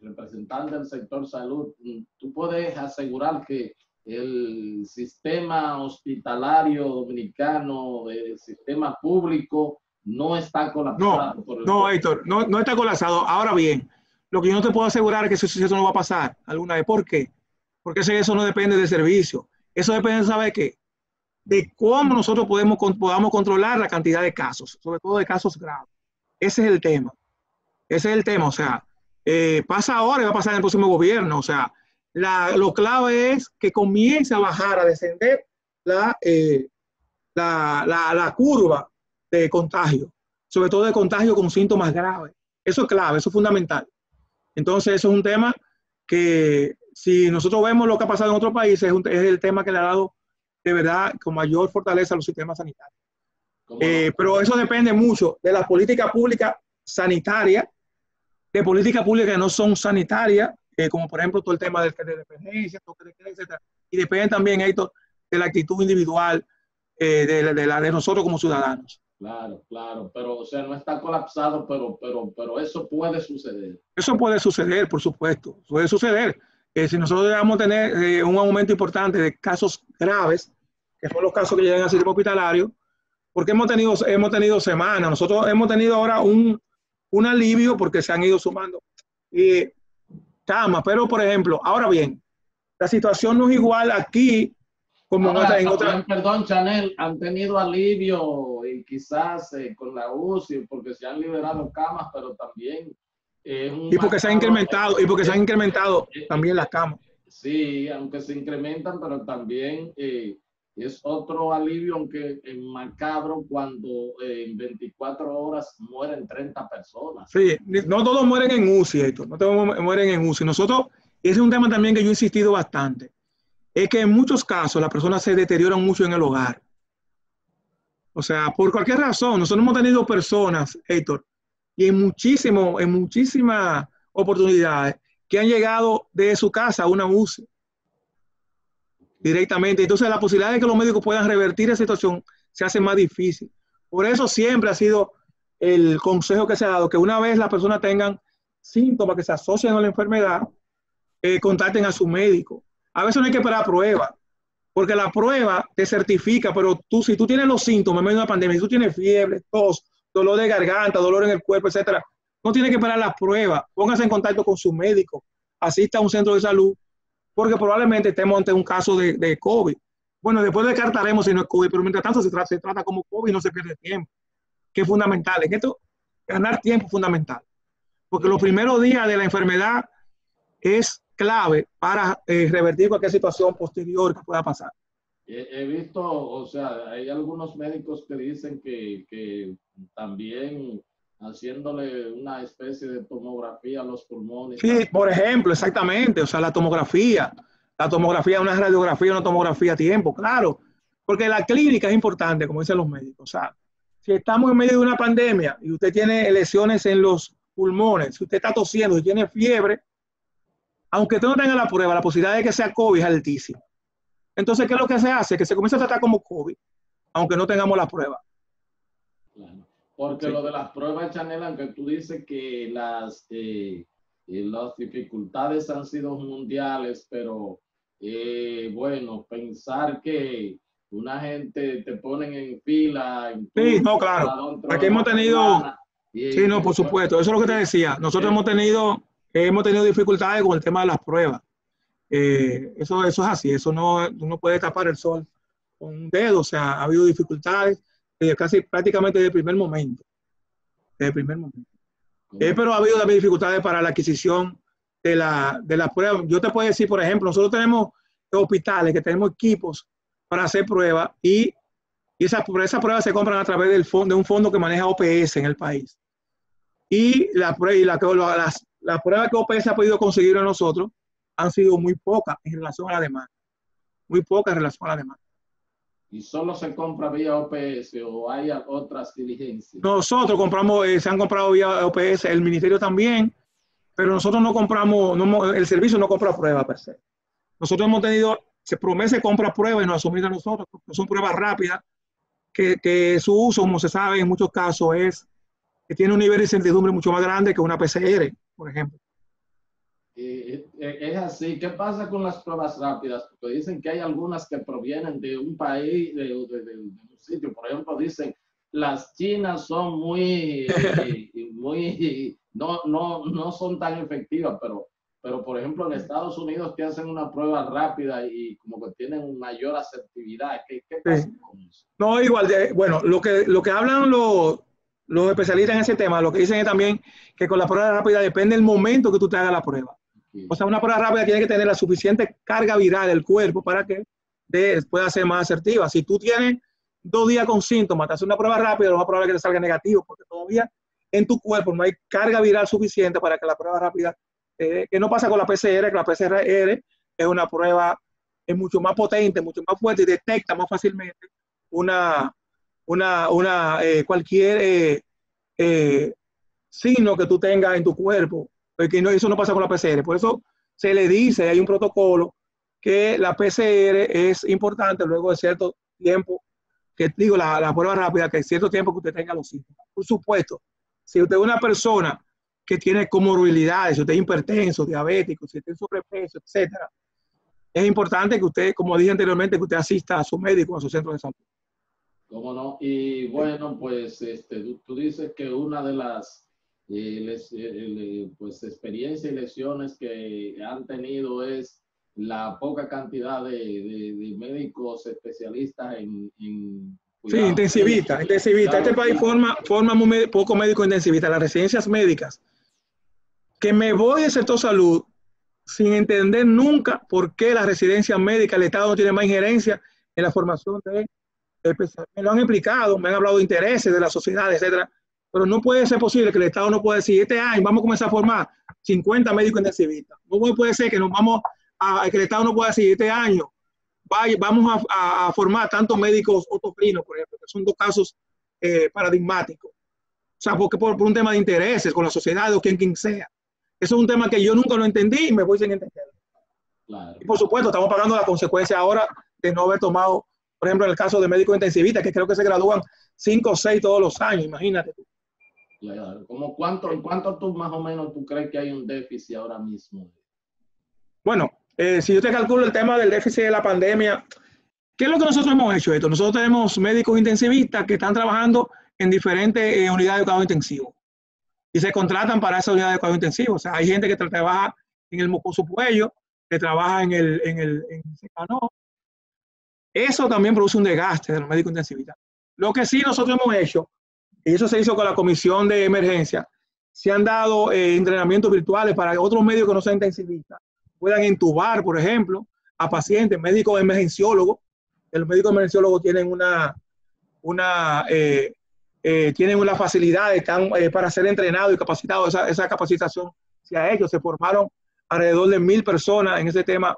representantes del sector salud. Tú puedes asegurar que el sistema hospitalario dominicano, el sistema público, no está colapsado. No, Héctor, no está colapsado. Ahora bien, lo que yo no te puedo asegurar es que eso no va a pasar alguna vez. ¿Por qué? Porque eso no depende del servicio. Eso depende, ¿sabe qué? De cómo nosotros podamos controlar la cantidad de casos, sobre todo de casos graves. Ese es el tema. O sea, pasa ahora y va a pasar en el próximo gobierno. O sea, lo clave es que comience a bajar, a descender la curva de contagio, sobre todo de contagio con síntomas graves. Eso es clave, eso es fundamental. Entonces, eso es un tema que, si nosotros vemos lo que ha pasado en otros países, es el tema que le ha dado de verdad con mayor fortaleza a los sistemas sanitarios. Pero eso depende mucho de las políticas públicas sanitarias, de políticas públicas que no son sanitarias, como por ejemplo todo el tema de emergencia, etc. Y depende también esto de la actitud individual de nosotros como ciudadanos. Claro, pero o sea, no está colapsado, pero eso puede suceder. Eso puede suceder, por supuesto, puede suceder. Si nosotros debemos tener un aumento importante de casos graves, que son los casos que llegan al sistema hospitalario, porque hemos tenido semanas, nosotros hemos tenido ahora un alivio porque se han ido sumando camas, pero por ejemplo, ahora bien, la situación no es igual aquí como en otras. Perdón, Chanel, han tenido alivio y quizás con la UCI porque se han liberado camas, pero también y porque se han incrementado también las camas. Sí, aunque se incrementan, pero también es otro alivio, aunque macabro, cuando en 24 horas mueren 30 personas. Sí, no todos mueren en UCI, esto, no todos mueren en UCI. Nosotros, ese es un tema también que yo he insistido bastante, es que en muchos casos las personas se deterioran mucho en el hogar. O sea, por cualquier razón, nosotros hemos tenido personas, Héctor, y en muchísimas oportunidades que han llegado de su casa a una UCI directamente. Entonces la posibilidad de que los médicos puedan revertir esa situación se hace más difícil. Por eso siempre ha sido el consejo que se ha dado, que una vez las personas tengan síntomas que se asocian a la enfermedad, contacten a su médico. A veces no hay que esperar pruebas, porque la prueba te certifica, pero si tú tienes los síntomas en medio de una pandemia, si tú tienes fiebre, tos, dolor de garganta, dolor en el cuerpo, etcétera, no tiene que esperar la prueba, póngase en contacto con su médico, asista a un centro de salud, porque probablemente estemos ante un caso de COVID. Bueno, después descartaremos si no es COVID, pero mientras tanto se trata como COVID y no se pierde tiempo, que es fundamental. En esto, ganar tiempo es fundamental, porque los primeros días de la enfermedad es clave para revertir cualquier situación posterior que pueda pasar. He visto, o sea, hay algunos médicos que dicen que también haciéndole una especie de tomografía a los pulmones. Sí, por ejemplo, exactamente, o sea, la tomografía es una radiografía, una tomografía a tiempo, claro, porque la clínica es importante, como dicen los médicos. O sea, si estamos en medio de una pandemia y usted tiene lesiones en los pulmones, si usted está tosiendo, si tiene fiebre, aunque usted no tenga la prueba, la posibilidad de que sea COVID es altísima. Entonces, ¿qué es lo que se hace? Que se comienza a tratar como COVID, aunque no tengamos la prueba. Claro. Porque sí, lo de las pruebas, Chanel, aunque tú dices que las dificultades han sido mundiales, pero bueno, pensar que una gente te ponen en fila. Sí, no, claro. Aquí hemos tenido... Sí, no, por supuesto. Eso es lo que te decía. Nosotros hemos tenido dificultades con el tema de las pruebas. Eso es así. Eso no puede tapar el sol con un dedo. O sea, ha habido dificultades casi prácticamente desde el primer momento. Pero ha habido también dificultades para la adquisición de las pruebas. Yo te puedo decir, por ejemplo, nosotros tenemos hospitales que tenemos equipos para hacer pruebas y esas pruebas se compran a través de un fondo que maneja OPS en el país. Y las pruebas que OPS ha podido conseguir a nosotros han sido muy pocas en relación a la demanda. Muy pocas en relación a la demanda. ¿Y solo se compra vía OPS o hay otras diligencias? Nosotros compramos, se han comprado vía OPS, el ministerio también, pero nosotros no compramos, el servicio no compra pruebas per se. Nosotros hemos tenido, se compra pruebas y nos asumimos a nosotros, porque son pruebas rápidas, que su uso, como se sabe, en muchos casos que tiene un nivel de incertidumbre mucho más grande que una PCR, por ejemplo. Es así. ¿Qué pasa con las pruebas rápidas? Porque dicen que hay algunas que provienen de un país, de un sitio. Por ejemplo, dicen, las chinas son no son tan efectivas, pero por ejemplo, en Estados Unidos te hacen una prueba rápida y como que tienen mayor asertividad. ¿Qué pasa con eso? No, igual, bueno, lo que hablan los especialistas en ese tema, lo que dicen es también que con la prueba rápida depende del momento que tú te hagas la prueba. Okay. O sea, una prueba rápida tiene que tener la suficiente carga viral del cuerpo para que pueda ser más asertiva. Si tú tienes 2 días con síntomas, te haces una prueba rápida, lo más probable es que te salga negativo, porque todavía en tu cuerpo no hay carga viral suficiente para que la prueba rápida, que no pasa con la PCR, que la PCR es una prueba mucho más potente, mucho más fuerte y detecta más fácilmente cualquier signo que tú tengas en tu cuerpo, porque eso no pasa con la PCR. Por eso se le dice, hay un protocolo, que la PCR es importante luego de cierto tiempo, que digo, la prueba rápida, que es cierto tiempo que usted tenga los síntomas. Por supuesto, si usted es una persona que tiene comorbilidades, si usted es hipertenso, diabético, si usted es sobrepeso, etcétera, es importante que usted, como dije anteriormente, que usted asista a su médico, a su centro de salud. ¿Cómo no? Y bueno, pues tú dices que una de las pues, experiencias y lesiones que han tenido es la poca cantidad de médicos especialistas en sí, intensivista. Claro, este país forma muy poco médico intensivista. Las residencias médicas, que me voy del sector salud sin entender nunca por qué las residencias médicas, el Estado no tiene más injerencia en la formación de me lo han explicado, me han hablado de intereses de la sociedad, etcétera, pero no puede ser posible que el Estado no pueda decir, este año vamos a comenzar a formar 50 médicos intensivistas. No puede ser que que el Estado no pueda decir, este año vamos a formar tantos médicos otorrinos, por ejemplo, que son 2 casos paradigmáticos. O sea, porque por un tema de intereses con la sociedad o quien sea. Eso es un tema que yo nunca lo entendí y me voy sin entenderlo. Claro. Y por supuesto, estamos pagando la consecuencia ahora de no haber tomado, por ejemplo, en el caso de médicos intensivistas, que creo que se gradúan 5 o 6 todos los años, imagínate tú. Claro. ¿En cuánto tú más o menos tú crees que hay un déficit ahora mismo? Bueno, si yo te calculo el tema del déficit de la pandemia, ¿qué es lo que nosotros hemos hecho esto? Nosotros tenemos médicos intensivistas que están trabajando en diferentes unidades de cuidado intensivo. y se contratan para esa unidad de cuidado intensivo. O sea, hay gente que trabaja en el mucoso cuello, que trabaja en el secano. Eso también produce un desgaste de los médicos intensivistas. Lo que sí nosotros hemos hecho, y eso se hizo con la comisión de emergencia, se han dado entrenamientos virtuales para que otros médicos que no sean intensivistas puedan intubar, por ejemplo, a pacientes, médicos emergenciólogos. Los médicos emergenciólogos tienen tienen una facilidad, están para ser entrenados y capacitados. Esa capacitación se ha hecho, se formaron alrededor de 1,000 personas en ese tema.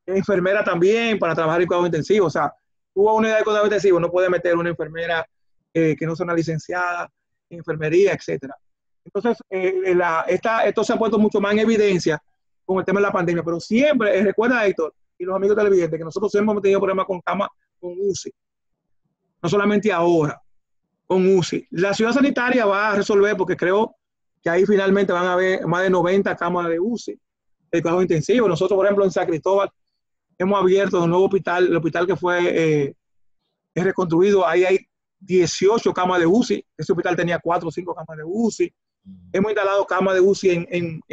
Enfermera también para trabajar en cuidado intensivo. O sea, tú a una unidad de cuidado intensivo no puedes meter una enfermera que no sea una licenciada en enfermería, etcétera. Entonces, esto se ha puesto mucho más en evidencia con el tema de la pandemia, pero siempre, recuerda, Héctor, y los amigos televidentes, que nosotros siempre hemos tenido problemas con camas con UCI. No solamente ahora, con UCI. La ciudad sanitaria va a resolver, porque creo que ahí finalmente van a haber más de 90 camas de UCI, de cuidado intensivo. Nosotros, por ejemplo, en San Cristóbal, hemos abierto un nuevo hospital, el hospital que fue reconstruido. Ahí hay 18 camas de UCI. Ese hospital tenía 4 o 5 camas de UCI. Hemos instalado camas de UCI en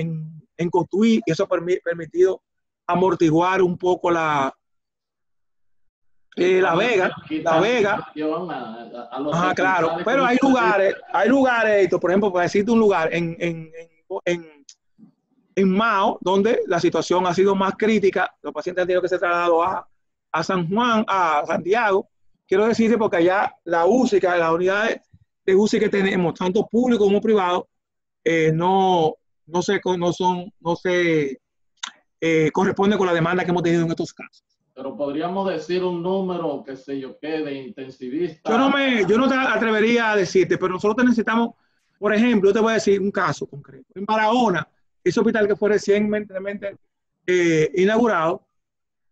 Cotuí, y eso ha permitido amortiguar un poco la Vega. Ajá, claro. Pero hay lugares, por ejemplo, para decirte un lugar, en Mao, donde la situación ha sido más crítica. Los pacientes han tenido que ser trasladados a San Juan, a Santiago. Quiero decirte porque allá la UCI, las unidades de UCI que tenemos, tanto público como privado, no se corresponde con la demanda que hemos tenido en estos casos. Pero podríamos decir un número, qué sé yo qué, de intensivistas. Yo no te atrevería a decirte, pero nosotros necesitamos, por ejemplo, yo te voy a decir un caso concreto. En Barahona, ese hospital que fue recientemente inaugurado,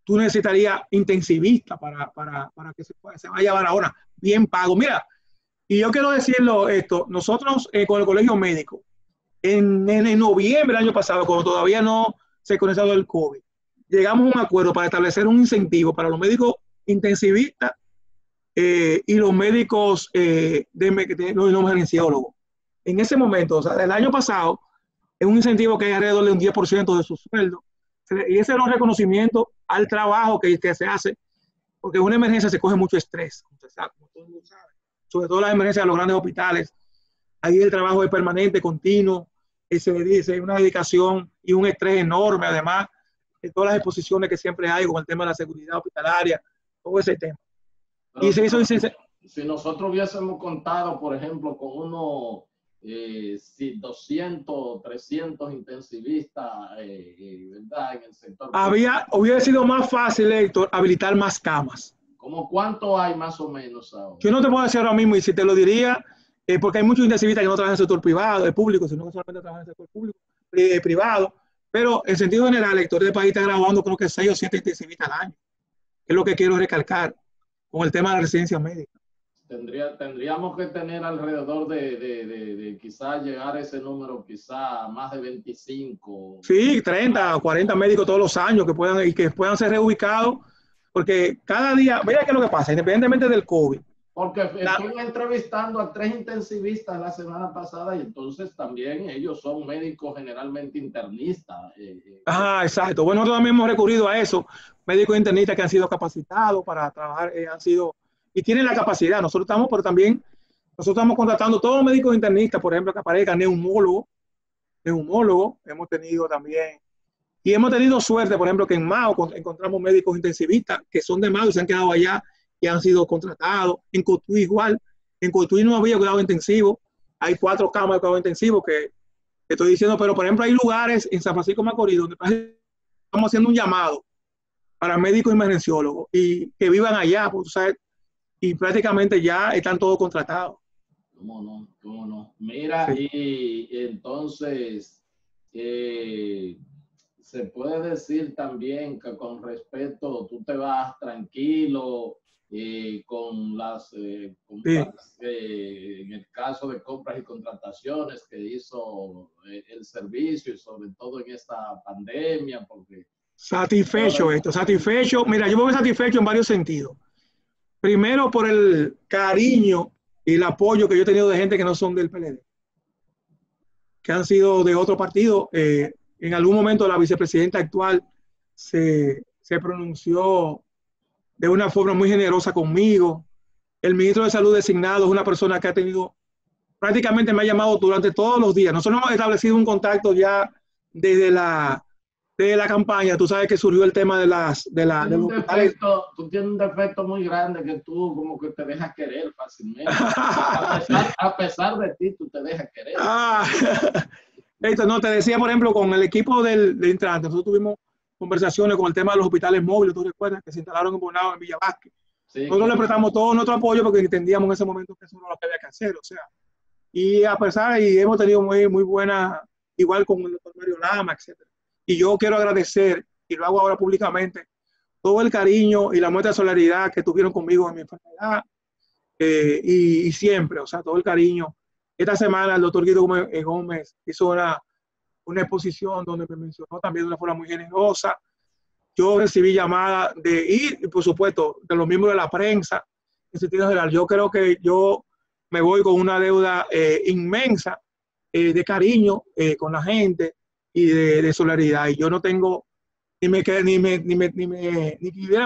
tú necesitarías intensivistas para que se vaya a Barahona, bien pago. Mira, y yo quiero decirlo esto, nosotros con el colegio médico, en noviembre del año pasado, cuando todavía no se conocía el COVID, llegamos a un acuerdo para establecer un incentivo para los médicos intensivistas y los médicos los emergenciólogos. En ese momento, o sea, del año pasado, es un incentivo que es alrededor de un 10% de su sueldo. Y ese es un reconocimiento al trabajo que se hace, porque en una emergencia se coge mucho estrés, como todo el mundo sabe. Sobre todo las emergencias de los grandes hospitales. Ahí el trabajo es permanente, continuo, se dice una dedicación y un estrés enorme, además de todas las exposiciones que siempre hay con el tema de la seguridad hospitalaria, todo ese tema. Pero y si nosotros hubiésemos contado, por ejemplo, con unos 200, 300 intensivistas, ¿verdad? En el sector. Hubiera sido más fácil, Héctor, habilitar más camas. ¿Cómo cuánto hay más o menos ahora? Yo no te puedo decir ahora mismo, y si te lo diría, porque hay muchos intensivistas que no trabajan en el sector privado, público, sino que solamente trabajan en el sector público, privado. Pero en sentido general, el sector del país está grabando creo que 6 o 7 intensivistas al año. Es lo que quiero recalcar con el tema de la residencia médica. Tendríamos que tener alrededor de quizás llegar a ese número, quizás más de 25. Sí, 30 o 40 médicos todos los años que puedan ser reubicados, porque cada día, mira qué es lo que pasa, independientemente del COVID. Porque estuve entrevistando a 3 intensivistas la semana pasada y entonces también ellos son médicos generalmente internistas. Exacto. Bueno, nosotros también hemos recurrido a eso. Médicos internistas que han sido capacitados para trabajar, y tienen la capacidad. Nosotros estamos contratando todos los médicos internistas, por ejemplo, que aparezcan neumólogos. Hemos tenido también. Y hemos tenido suerte, por ejemplo, que en Mao encontramos médicos intensivistas que son de Mao y se han quedado allá y han sido contratados. En Cotuí igual. En Cotuí no había cuidado intensivo. Hay 4 camas de cuidado intensivo que estoy diciendo, pero por ejemplo hay lugares en San Francisco de Macorís donde estamos haciendo un llamado para médicos y emergenciólogos y que vivan allá, pues, ¿sabes? Y prácticamente ya están todos contratados. ¿Cómo no? Mira, sí. Y entonces se puede decir también que con respecto, tú te vas tranquilo con las compras, en el caso de compras y contrataciones que hizo el servicio y sobre todo en esta pandemia, porque... Satisfecho. Mira, yo me voy satisfecho en varios sentidos. Primero, por el cariño y el apoyo que yo he tenido de gente que no son del PLD. que han sido de otro partido. En algún momento la vicepresidenta actual se pronunció de una forma muy generosa conmigo. El ministro de Salud designado es una persona que ha tenido, prácticamente me ha llamado durante todos los días. Nosotros hemos establecido un contacto ya desde la campaña. Tú sabes que surgió el tema de tú tienes un defecto muy grande, que tú como que te dejas querer fácilmente. A pesar de ti, tú te dejas querer. Esto, no, te decía, por ejemplo, con el equipo de Intrante, nosotros tuvimos conversaciones con el tema de los hospitales móviles, tú recuerdas, que se instalaron en Bonao, en Villa Vázquez. Sí, nosotros le prestamos todo nuestro apoyo porque entendíamos en ese momento que eso era lo que había que hacer, o sea. Y a pesar, y hemos tenido muy buena, igual con el doctor Mario Lama, etc. Y yo quiero agradecer, y lo hago ahora públicamente, todo el cariño y la muestra de solidaridad que tuvieron conmigo en mi enfermedad, y siempre, o sea, todo el cariño. Esta semana el doctor Guido Gómez hizo una exposición donde me mencionó también de una forma muy generosa. Yo recibí llamadas y por supuesto, de los miembros de la prensa, en sentido general. Yo creo que yo me voy con una deuda inmensa de cariño con la gente y de solidaridad. Y yo no tengo, ni viviera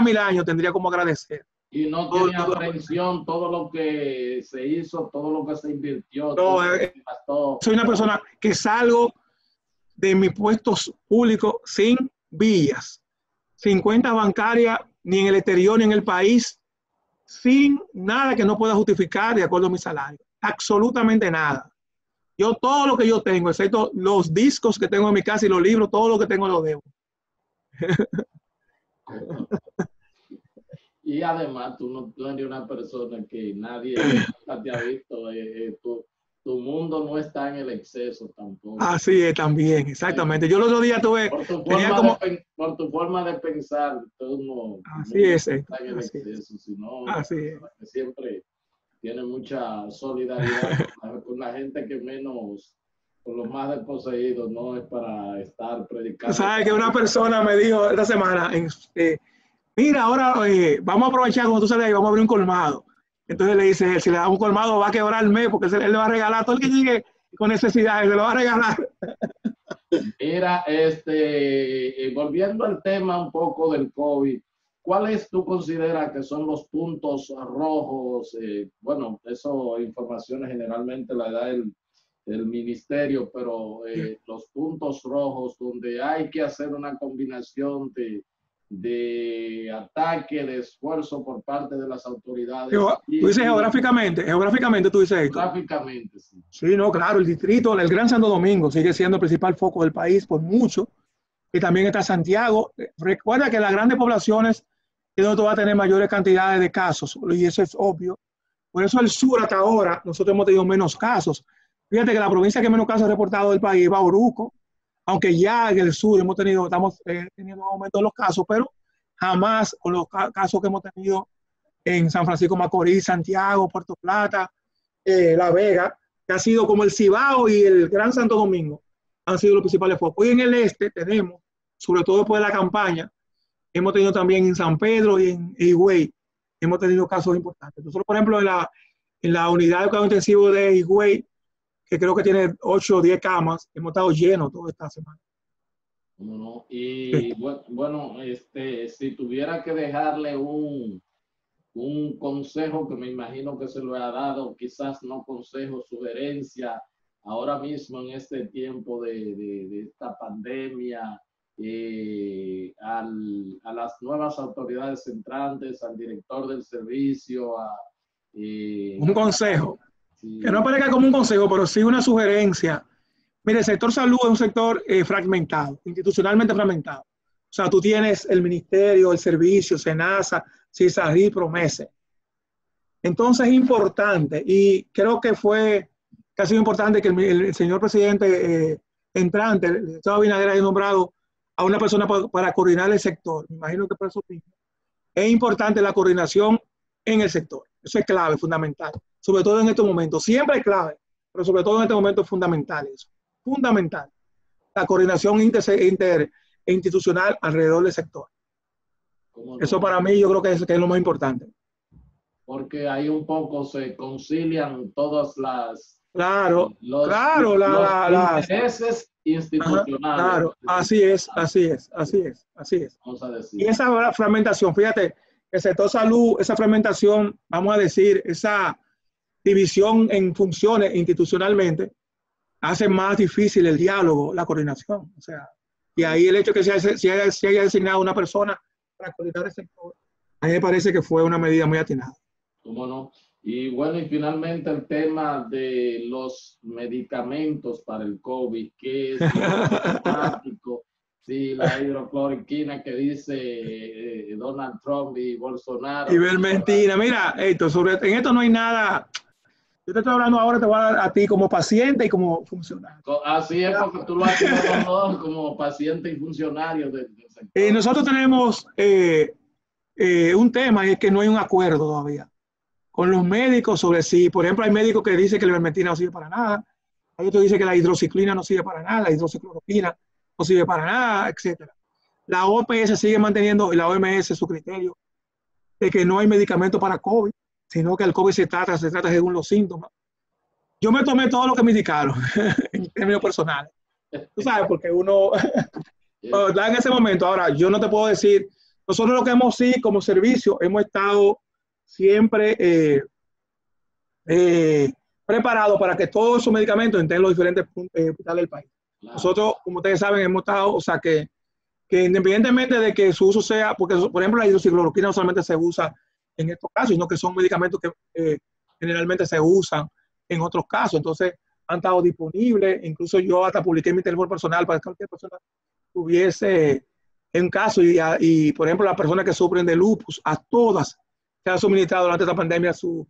1000 años, tendría como agradecer. Y no tiene aprehensión todo lo que se hizo, todo lo que se invirtió. No, soy una persona que salgo de mis puestos públicos sin villas, sin cuentas bancarias, ni en el exterior ni en el país, sin nada que no pueda justificar de acuerdo a mi salario. Absolutamente nada. Yo todo lo que yo tengo, excepto los discos que tengo en mi casa y los libros, todo lo que tengo lo debo. Y además, tú eres una persona que nadie te ha visto. Tu mundo no está en el exceso tampoco. Así es, también, exactamente. Yo el otro día tuve... Por tu forma de pensar, tú no, así no es, está en el exceso, sino que siempre tiene mucha solidaridad con la gente que menos, con los más desposeídos, no es para estar predicando. ¿Sabes que una persona me dijo esta semana, mira, ahora vamos a aprovechar cuando tú sales ahí, vamos a abrir un colmado? Entonces le dice, si le da un colmado va a quebrar el mes porque él le va a regalar a todo el que llegue con necesidades, se lo va a regalar. Mira, volviendo al tema un poco del COVID, ¿cuáles tú consideras que son los puntos rojos? Bueno, eso informaciones generalmente la da el ministerio, pero los puntos rojos donde hay que hacer una combinación de ataque, de esfuerzo por parte de las autoridades. Tú dices geográficamente tú dices esto. Geográficamente, sí. Sí, no, claro, el distrito, el Gran Santo Domingo sigue siendo el principal foco del país por mucho, y también está Santiago. Recuerda que las grandes poblaciones es donde tú vas a tener mayores cantidades de casos, y eso es obvio. Por eso el sur hasta ahora nosotros hemos tenido menos casos. Fíjate que la provincia que menos casos ha reportado del país es Bauruco, aunque ya en el sur estamos teniendo un aumento de los casos, pero jamás con los casos que hemos tenido en San Francisco Macorís, Santiago, Puerto Plata, La Vega, que ha sido como el Cibao y el Gran Santo Domingo, han sido los principales focos. Hoy en el este tenemos, sobre todo después de la campaña, hemos tenido también en San Pedro y en Higüey, hemos tenido casos importantes. Nosotros, por ejemplo, en la unidad de cuidado intensivo de Higüey, que creo que tiene 8 o 10 camas, hemos estado llenos toda esta semana. No, y bueno, si tuviera que dejarle un consejo que me imagino que se lo ha dado, quizás no consejo, sugerencia, ahora mismo en este tiempo de esta pandemia, a las nuevas autoridades entrantes, al director del servicio, un consejo. Sí. Que no parezca como un consejo, pero sí una sugerencia. Mire, el sector salud es un sector fragmentado, institucionalmente fragmentado. O sea, tú tienes el ministerio, el servicio, SENASA, CISARI, PROMESE. Entonces es importante, y creo que ha sido importante que el señor presidente entrante, el Estado Abinader, haya nombrado a una persona para coordinar el sector. Me imagino que por eso mismo es importante la coordinación en el sector. Eso es clave, fundamental. Sobre todo en estos momentos. Siempre es clave, pero sobre todo en este momento es fundamental eso. Fundamental. La coordinación interinstitucional alrededor del sector. Eso para mí yo creo que es lo más importante. Porque ahí un poco se concilian todas Claro, Los, claro, los intereses institucionales. Claro, así es, así es, así es, así es. Vamos a decir. Y esa fragmentación, fíjate, el sector salud, esa fragmentación, vamos a decir, esa división en funciones institucionalmente, hace más difícil el diálogo, la coordinación. O sea, y ahí el hecho de que se haya designado una persona para coordinar el sector, a mí me parece que fue una medida muy atinada. ¿Cómo no? Y bueno, y finalmente el tema de los medicamentos para el COVID, que es problemático. Sí, la hidrocloroquina que dice Donald Trump y Bolsonaro. Y Vermentina, mira, esto, en esto no hay nada. Yo te estoy hablando ahora, te voy a dar a ti como paciente y como funcionario. Así es, porque tú lo has hecho los dos como paciente y funcionario del sector. Nosotros tenemos un tema y es que no hay un acuerdo todavía con los médicos sobre si, por ejemplo, hay médicos que dicen que la ivermectina no sirve para nada, hay otros que dicen que la hidroxiclina no sirve para nada, la hidroxicloroquina no sirve para nada, etc. La OPS sigue manteniendo, y la OMS, su criterio de que no hay medicamento para COVID, sino que el COVID se trata según los síntomas. Yo me tomé todo lo que me indicaron en términos personales. Tú sabes, porque uno da en ese momento. Ahora, yo no te puedo decir, nosotros lo que hemos sí, como servicio, hemos estado siempre preparados para que todos esos medicamentos estén en los diferentes hospitales del país. Claro. Nosotros, como ustedes saben, hemos estado, o sea, que independientemente de que su uso sea, porque por ejemplo la hidroxicloroquina no solamente se usa en estos casos, sino que son medicamentos que generalmente se usan en otros casos. Entonces, han estado disponibles. Incluso yo hasta publiqué mi teléfono personal para que cualquier persona tuviese un caso. Y por ejemplo, las personas que sufren de lupus, a todas se ha suministrado durante esta pandemia su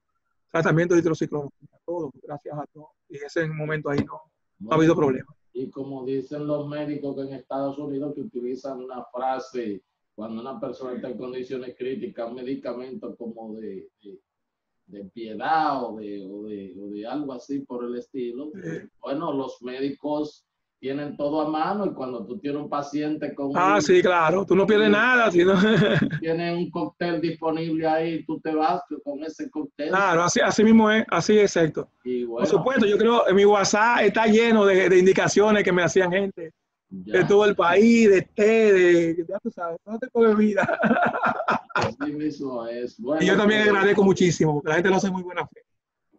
tratamiento de hidroxicloroquina. A todos, gracias a todos. Y ese momento ahí no ha habido problema. Y como dicen los médicos que en Estados Unidos que utilizan una frase cuando una persona está en condiciones críticas, un medicamento como de piedad o de algo así por el estilo. Bueno, los médicos tienen todo a mano y cuando tú tienes un paciente con... sí, claro, tú no pierdes nada. Sino... Tienes un cóctel disponible ahí, tú te vas con ese cóctel. Claro, así mismo es, así es, exacto. Y bueno, por supuesto, yo creo que mi WhatsApp está lleno de indicaciones que me hacían gente de todo el país, de té, ya tú sabes, no te coge vida. Así mismo es. Bueno, y yo también agradezco muchísimo, porque la gente lo hace muy buena fe.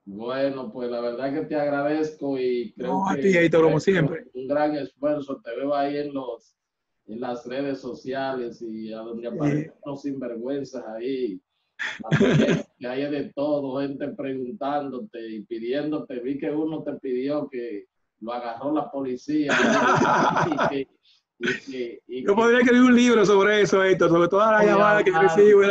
Bueno, pues la verdad que te agradezco y creo que a ti, Héctor, como siempre. Un gran esfuerzo. Te veo ahí en las redes sociales y a donde aparecen los sinvergüenzas ahí. Que hay de todo, gente preguntándote y pidiéndote. Vi que uno te pidió que lo agarró la policía. Yo podría escribir un libro sobre eso, Héctor, sobre todas las llamadas que recibo.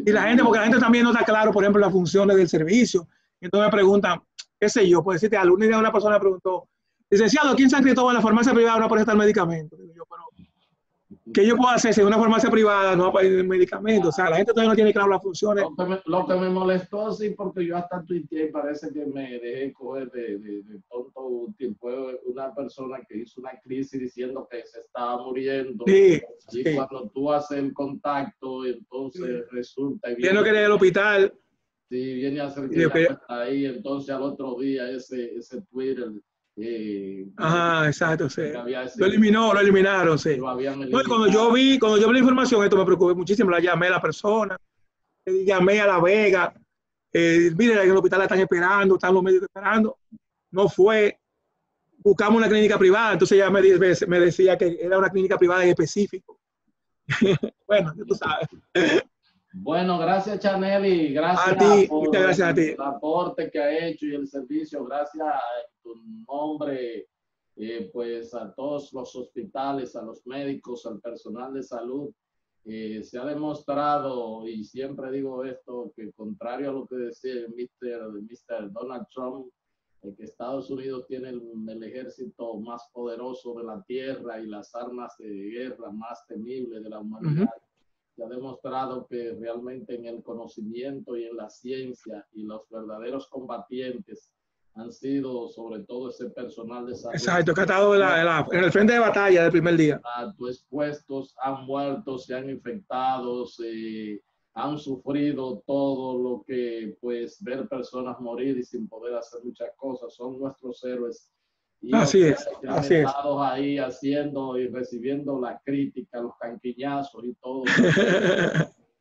Y la gente, porque la gente también no está claro, por ejemplo, las funciones del servicio. Entonces me preguntan, qué sé yo, pues decirte algo. Una persona me preguntó, licenciado, ¿quién San Cristóbal en la farmacia privada no aparece el medicamento? Digo yo, pero ¿qué yo puedo hacer si en una farmacia privada no aparece el medicamento? O sea, la gente todavía no tiene claro las funciones. Lo que me molestó, sí, porque yo hasta tuiteé, parece que me dejé coger de tonto tiempo. Una persona que hizo una crisis diciendo que se estaba muriendo. Sí, y cuando tú haces el contacto, entonces resulta... Yo no quería ir al hospital. Sí, viene a hacer que está ahí, entonces al otro día ese Twitter... exacto, sí. Lo eliminaron, sí. Cuando yo vi la información, esto me preocupé muchísimo, la llamé a la persona, llamé a La Vega, miren, en el hospital la están esperando, están los médicos esperando, no fue, buscamos una clínica privada, entonces ella me decía que era una clínica privada en específico. Bueno, tú sabes. Bueno, gracias Chanel y gracias a ti, muchas gracias a ti. El aporte que ha hecho y el servicio, gracias a tu nombre, pues a todos los hospitales, a los médicos, al personal de salud. Se ha demostrado, y siempre digo esto, que contrario a lo que decía el Mr. Donald Trump, que Estados Unidos tiene el ejército más poderoso de la tierra y las armas de guerra más temibles de la humanidad. Se ha demostrado que realmente en el conocimiento y en la ciencia y los verdaderos combatientes han sido sobre todo ese personal de salud. Exacto, que ha estado en el frente de batalla del primer día. Expuestos, han muerto, se han infectado, han sufrido todo lo que, pues, ver personas morir y sin poder hacer muchas cosas, son nuestros héroes. Y así es, que así han es. estado ahí haciendo y recibiendo la crítica, los canquiñazos y todo.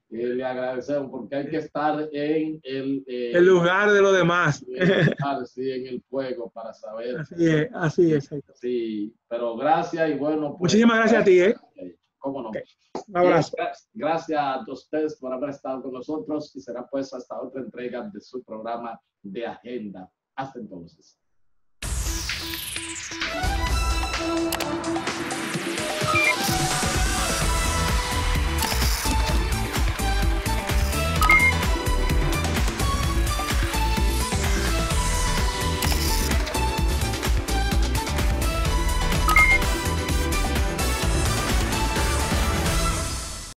Le agradecemos porque hay que estar en el lugar de los demás. Sí, en el fuego para saber. Así es. Sí, pero gracias y bueno. Pues, muchísimas gracias a ti. ¿Cómo no? Okay. Un abrazo. Gracias a ustedes por haber estado con nosotros y será pues hasta otra entrega de su programa de Agenda. Hasta entonces.